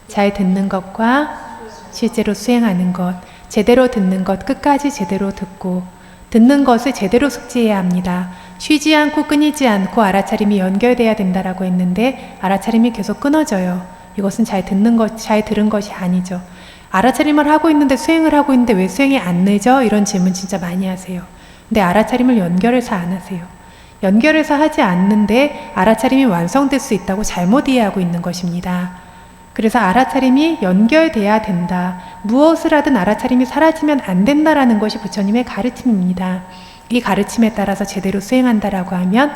잘 듣는 것과 실제로 수행하는 것, 제대로 듣는 것 끝까지 제대로 듣고, 듣는 것을 제대로 숙지해야 합니다. 쉬지 않고 끊이지 않고 알아차림이 연결돼야 된다라고 했는데 알아차림이 계속 끊어져요. 이것은 잘 듣는 것, 잘 들은 것이 아니죠. 알아차림을 하고 있는데 수행을 하고 있는데 왜 수행이 안 되죠? 이런 질문 진짜 많이 하세요. 근데 알아차림을 연결해서 안 하세요. 연결해서 하지 않는데 알아차림이 완성될 수 있다고 잘못 이해하고 있는 것입니다. 그래서 알아차림이 연결돼야 된다. 무엇을 하든 알아차림이 사라지면 안 된다라는 것이 부처님의 가르침입니다. 이 가르침에 따라서 제대로 수행한다라고 하면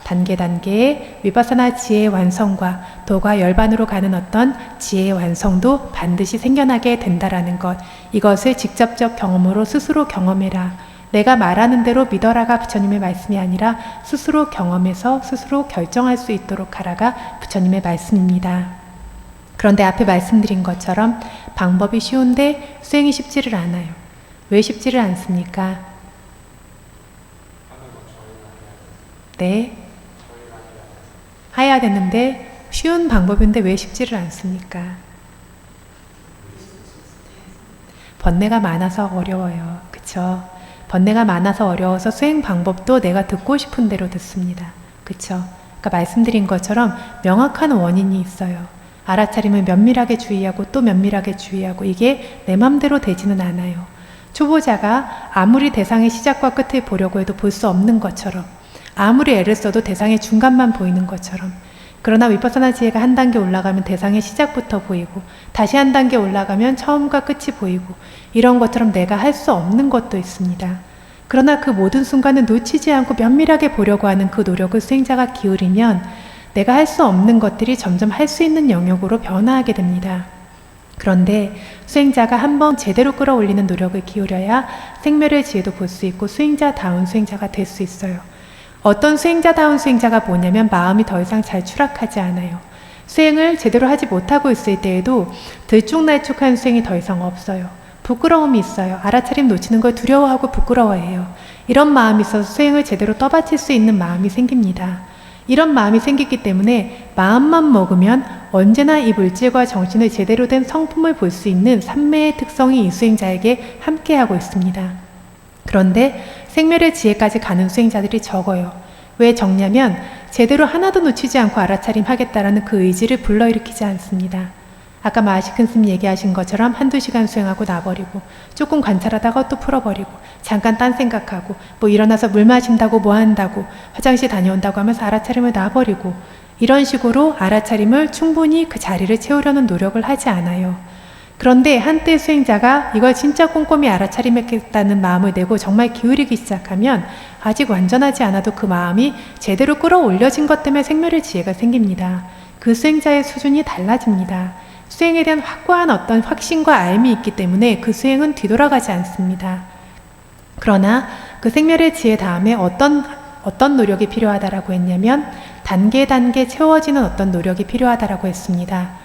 단계의 위파사나 지혜의 완성과 도가 열반으로 가는 어떤 지혜의 완성도 반드시 생겨나게 된다라는 것, 이것을 직접적 경험으로 스스로 경험해라. 내가 말하는 대로 믿어라가 부처님의 말씀이 아니라 스스로 경험해서 스스로 결정할 수 있도록 하라가 부처님의 말씀입니다. 그런데 앞에 말씀드린 것처럼 방법이 쉬운데 수행이 쉽지를 않아요. 왜 쉽지를 않습니까? 네. 해야 되는데 쉬운 방법인데 왜 쉽지를 않습니까? 번뇌가 많아서 어려워요. 그쵸? 번뇌가 많아서 어려워서 수행 방법도 내가 듣고 싶은 대로 듣습니다. 그쵸? 그러니까 말씀드린 것처럼 명확한 원인이 있어요. 알아차림을 면밀하게 주의하고 또 면밀하게 주의하고, 이게 내 맘대로 되지는 않아요. 초보자가 아무리 대상의 시작과 끝을 보려고 해도 볼 수 없는 것처럼, 아무리 애를 써도 대상의 중간만 보이는 것처럼, 그러나 위파사나 지혜가 한 단계 올라가면 대상의 시작부터 보이고 다시 한 단계 올라가면 처음과 끝이 보이고, 이런 것처럼 내가 할 수 없는 것도 있습니다. 그러나 그 모든 순간을 놓치지 않고 면밀하게 보려고 하는 그 노력을 수행자가 기울이면 내가 할 수 없는 것들이 점점 할 수 있는 영역으로 변화하게 됩니다. 그런데 수행자가 한번 제대로 끌어올리는 노력을 기울여야 생멸의 지혜도 볼 수 있고 수행자다운 수행자가 될 수 있어요. 어떤 수행자다운 수행자가 뭐냐면 마음이 더 이상 잘 추락하지 않아요. 수행을 제대로 하지 못하고 있을 때에도 들쭉날쭉한 수행이 더 이상 없어요. 부끄러움이 있어요. 알아차림 놓치는 걸 두려워하고 부끄러워해요. 이런 마음이 있어서 수행을 제대로 떠받칠 수 있는 마음이 생깁니다. 이런 마음이 생기기 때문에 마음만 먹으면 언제나 이 물질과 정신을 제대로 된 성품을 볼 수 있는 삼매의 특성이 이 수행자에게 함께하고 있습니다. 그런데 생멸의 지혜까지 가는 수행자들이 적어요. 왜 적냐면 제대로 하나도 놓치지 않고 알아차림 하겠다라는 그 의지를 불러일으키지 않습니다. 아까 마하시큰 스님 얘기하신 것처럼 한두 시간 수행하고 놔버리고, 조금 관찰하다가 또 풀어버리고, 잠깐 딴 생각하고, 뭐 일어나서 물 마신다고 뭐 한다고, 화장실 다녀온다고 하면서 알아차림을 놔버리고, 이런 식으로 알아차림을 충분히 그 자리를 채우려는 노력을 하지 않아요. 그런데 한때 수행자가 이걸 진짜 꼼꼼히 알아차림했겠다는 마음을 내고 정말 기울이기 시작하면 아직 완전하지 않아도 그 마음이 제대로 끌어올려진 것 때문에 생멸의 지혜가 생깁니다. 그 수행자의 수준이 달라집니다. 수행에 대한 확고한 어떤 확신과 알미 있기 때문에 그 수행은 뒤돌아가지 않습니다. 그러나 그 생멸의 지혜 다음에 어떤 노력이 필요하다라고 했냐면 단계 채워지는 어떤 노력이 필요하다라고 했습니다.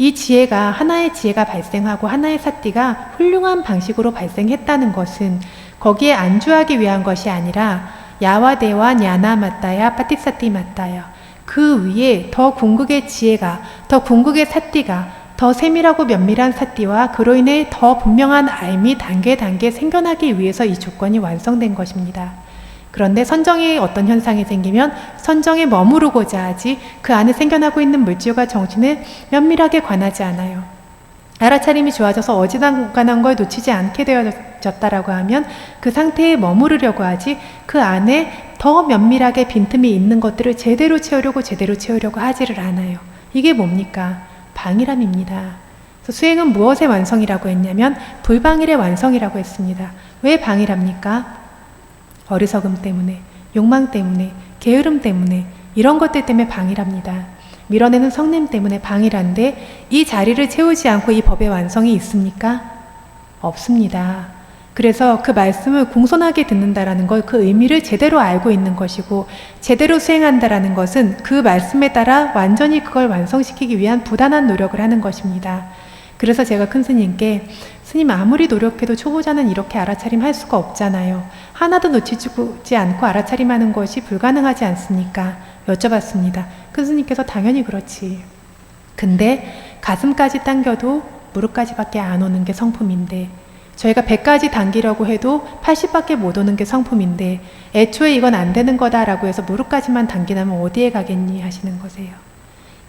이 지혜가, 하나의 지혜가 발생하고 하나의 사띠가 훌륭한 방식으로 발생했다는 것은 거기에 안주하기 위한 것이 아니라 야와대와 냐나 맞다야 파티사띠 맞다야, 그 위에 더 궁극의 지혜가, 더 궁극의 삿띠가, 더 세밀하고 면밀한 삿띠와 그로 인해 더 분명한 알미 단계 생겨나기 위해서 이 조건이 완성된 것입니다. 그런데 선정의 어떤 현상이 생기면 선정에 머무르고자 하지 그 안에 생겨나고 있는 물질과 정신을 면밀하게 관하지 않아요. 알아차림이 좋아져서 어지간한 걸 놓치지 않게 되어졌다라고 하면 그 상태에 머무르려고 하지 그 안에 더 면밀하게 빈틈이 있는 것들을 제대로 채우려고 하지를 않아요. 이게 뭡니까? 방일함입니다. 그래서 수행은 무엇의 완성이라고 했냐면 불방일의 완성이라고 했습니다. 왜 방일합니까? 어리석음 때문에, 욕망 때문에, 게으름 때문에, 이런 것들 때문에 방일합니다. 밀어내는 성냄 때문에 방일한데 이 자리를 채우지 않고 이 법의 완성이 있습니까? 없습니다. 그래서 그 말씀을 공손하게 듣는다라는 걸, 그 의미를 제대로 알고 있는 것이고 제대로 수행한다라는 것은 그 말씀에 따라 완전히 그걸 완성시키기 위한 부단한 노력을 하는 것입니다. 그래서 제가 큰 스님께 스님 아무리 노력해도 초보자는 이렇게 알아차림 할 수가 없잖아요. 하나도 놓치지 않고 알아차림하는 것이 불가능하지 않습니까? 여쭤봤습니다. 큰 스님께서 당연히 그렇지. 근데 가슴까지 당겨도 무릎까지밖에 안 오는 게 성품인데 저희가 100까지 당기려고 해도 80밖에 못 오는 게 성품인데 애초에 이건 안 되는 거다라고 해서 무릎까지만 당기라면 어디에 가겠니 하시는 거세요.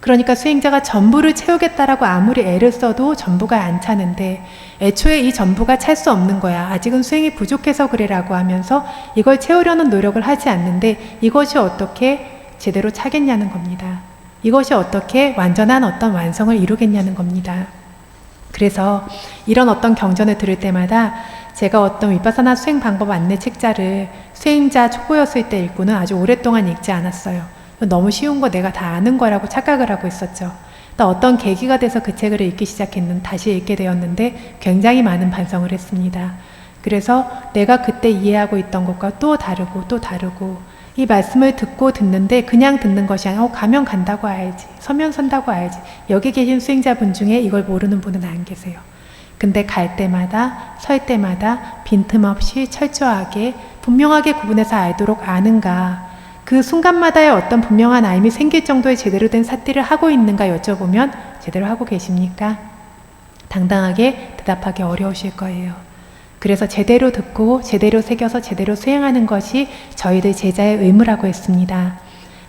그러니까 수행자가 전부를 채우겠다라고 아무리 애를 써도 전부가 안 차는데 애초에 이 전부가 찰 수 없는 거야. 아직은 수행이 부족해서 그래라고 하면서 이걸 채우려는 노력을 하지 않는데 이것이 어떻게 제대로 차겠냐는 겁니다. 이것이 어떻게 완전한 어떤 완성을 이루겠냐는 겁니다. 그래서 이런 어떤 경전을 들을 때마다 제가 어떤 위파사나 수행 방법 안내 책자를 수행자 초보였을 때 읽고는 아주 오랫동안 읽지 않았어요. 너무 쉬운 거 내가 다 아는 거라고 착각을 하고 있었죠. 또 어떤 계기가 돼서 그 책을 읽기 시작했는데 다시 읽게 되었는데 굉장히 많은 반성을 했습니다. 그래서 내가 그때 이해하고 있던 것과 또 다르고 이 말씀을 듣는데 그냥 듣는 것이 아니라 가면 간다고 알지, 서면 선다고 알지. 여기 계신 수행자분 중에 이걸 모르는 분은 안 계세요. 근데 갈 때마다 설 때마다 빈틈없이 철저하게 분명하게 구분해서 알도록 아는가, 그 순간마다의 어떤 분명한 알미 생길 정도의 제대로 된 삿띠를 하고 있는가 여쭤보면 제대로 하고 계십니까? 당당하게 대답하기 어려우실 거예요. 그래서 제대로 듣고 제대로 새겨서 제대로 수행하는 것이 저희들 제자의 의무라고 했습니다.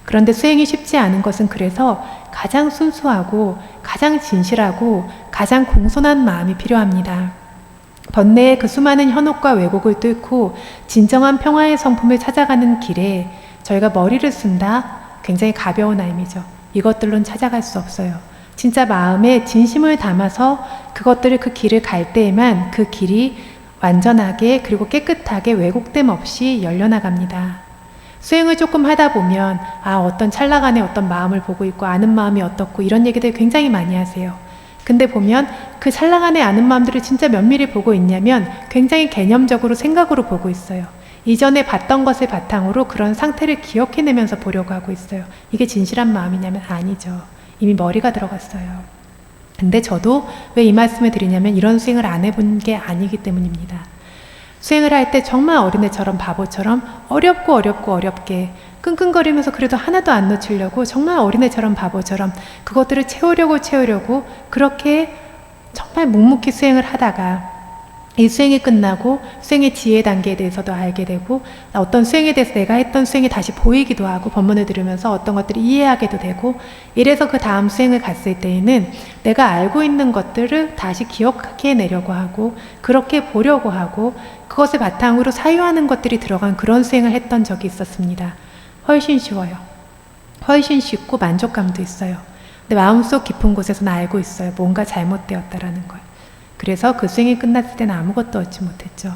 그런데 수행이 쉽지 않은 것은 그래서 가장 순수하고 가장 진실하고 가장 공손한 마음이 필요합니다. 번뇌의 그 수많은 현혹과 왜곡을 뚫고 진정한 평화의 성품을 찾아가는 길에 저희가 머리를 쓴다? 굉장히 가벼운 알미죠. 이것들로는 찾아갈 수 없어요. 진짜 마음에 진심을 담아서 그것들을 그 길을 갈 때에만 그 길이 완전하게 그리고 깨끗하게 왜곡됨 없이 열려나갑니다. 수행을 조금 하다 보면 어떤 찰나간의 어떤 마음을 보고 있고 아는 마음이 어떻고 이런 얘기들 굉장히 많이 하세요. 근데 보면 그 찰나간의 아는 마음들을 진짜 면밀히 보고 있냐면 굉장히 개념적으로 생각으로 보고 있어요. 이전에 봤던 것을 바탕으로 그런 상태를 기억해내면서 보려고 하고 있어요. 이게 진실한 마음이냐면 아니죠. 이미 머리가 들어갔어요. 근데 저도 왜 이 말씀을 드리냐면 이런 수행을 안 해본 게 아니기 때문입니다. 수행을 할 때 정말 어린애처럼 바보처럼 어렵게 끙끙거리면서 그래도 하나도 안 놓치려고 정말 어린애처럼 바보처럼 그것들을 채우려고 그렇게 정말 묵묵히 수행을 하다가 이 수행이 끝나고 수행의 지혜 단계에 대해서도 알게 되고 어떤 수행에 대해서 내가 했던 수행이 다시 보이기도 하고 법문을 들으면서 어떤 것들을 이해하게도 되고 이래서 그 다음 수행을 갔을 때에는 내가 알고 있는 것들을 다시 기억해내려고 하고 그렇게 보려고 하고 그것을 바탕으로 사유하는 것들이 들어간 그런 수행을 했던 적이 있었습니다. 훨씬 쉬워요. 훨씬 쉽고 만족감도 있어요. 근데 마음속 깊은 곳에서는 알고 있어요. 뭔가 잘못되었다라는 걸. 그래서 그 수행이 끝났을 때는 아무것도 얻지 못했죠.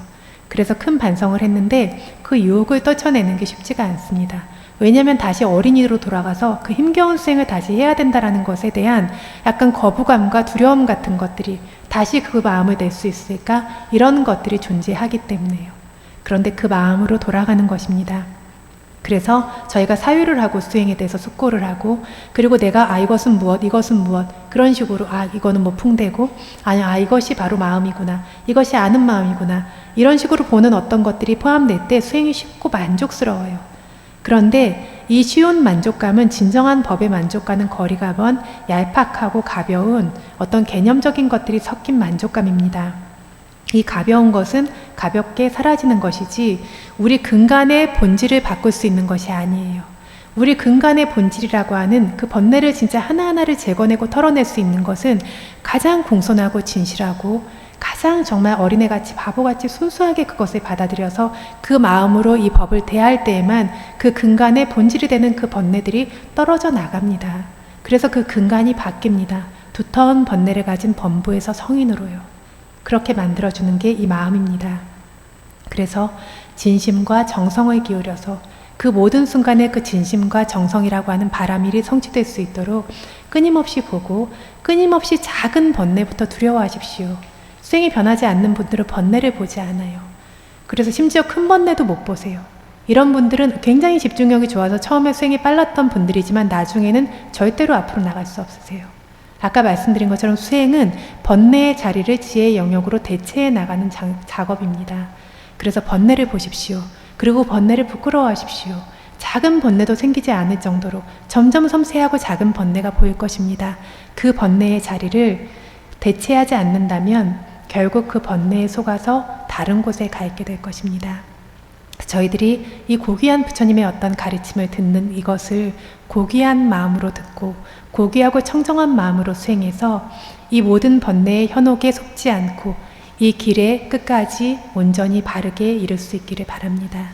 그래서 큰 반성을 했는데 그 유혹을 떨쳐내는 게 쉽지가 않습니다. 왜냐하면 다시 어린이로 돌아가서 그 힘겨운 수행을 다시 해야 된다는 것에 대한 약간 거부감과 두려움 같은 것들이 다시 그 마음을 낼 수 있을까? 이런 것들이 존재하기 때문에요. 그런데 그 마음으로 돌아가는 것입니다. 그래서 저희가 사유를 하고 수행에 대해서 숙고를 하고 그리고 내가 이것은 무엇 이것은 무엇 그런 식으로 이거는 뭐 풍대고 이것이 바로 마음이구나 이것이 아는 마음이구나 이런 식으로 보는 어떤 것들이 포함될 때 수행이 쉽고 만족스러워요. 그런데 이 쉬운 만족감은 진정한 법의 만족과는 거리가 먼 얄팍하고 가벼운 어떤 개념적인 것들이 섞인 만족감입니다. 이 가벼운 것은 가볍게 사라지는 것이지 우리 근간의 본질을 바꿀 수 있는 것이 아니에요. 우리 근간의 본질이라고 하는 그 번뇌를 진짜 하나하나를 제거내고 털어낼 수 있는 것은 가장 공손하고 진실하고 가장 정말 어린애같이 바보같이 순수하게 그것을 받아들여서 그 마음으로 이 법을 대할 때에만 그 근간의 본질이 되는 그 번뇌들이 떨어져 나갑니다. 그래서 그 근간이 바뀝니다. 두터운 번뇌를 가진 범부에서 성인으로요. 그렇게 만들어주는 게 이 마음입니다. 그래서 진심과 정성을 기울여서 그 모든 순간에 그 진심과 정성이라고 하는 바람일이 성취될 수 있도록 끊임없이 보고 끊임없이 작은 번뇌부터 두려워하십시오. 수행이 변하지 않는 분들은 번뇌를 보지 않아요. 그래서 심지어 큰 번뇌도 못 보세요. 이런 분들은 굉장히 집중력이 좋아서 처음에 수행이 빨랐던 분들이지만 나중에는 절대로 앞으로 나갈 수 없으세요. 아까 말씀드린 것처럼 수행은 번뇌의 자리를 지혜의 영역으로 대체해 나가는 작업입니다. 그래서 번뇌를 보십시오. 그리고 번뇌를 부끄러워하십시오. 작은 번뇌도 생기지 않을 정도로 점점 섬세하고 작은 번뇌가 보일 것입니다. 그 번뇌의 자리를 대체하지 않는다면 결국 그 번뇌에 속아서 다른 곳에 가 있게 될 것입니다. 저희들이 이 고귀한 부처님의 어떤 가르침을 듣는 이것을 고귀한 마음으로 듣고 고귀하고 청정한 마음으로 수행해서 이 모든 번뇌의 현혹에 속지 않고 이 길에 끝까지 온전히 바르게 이룰 수 있기를 바랍니다.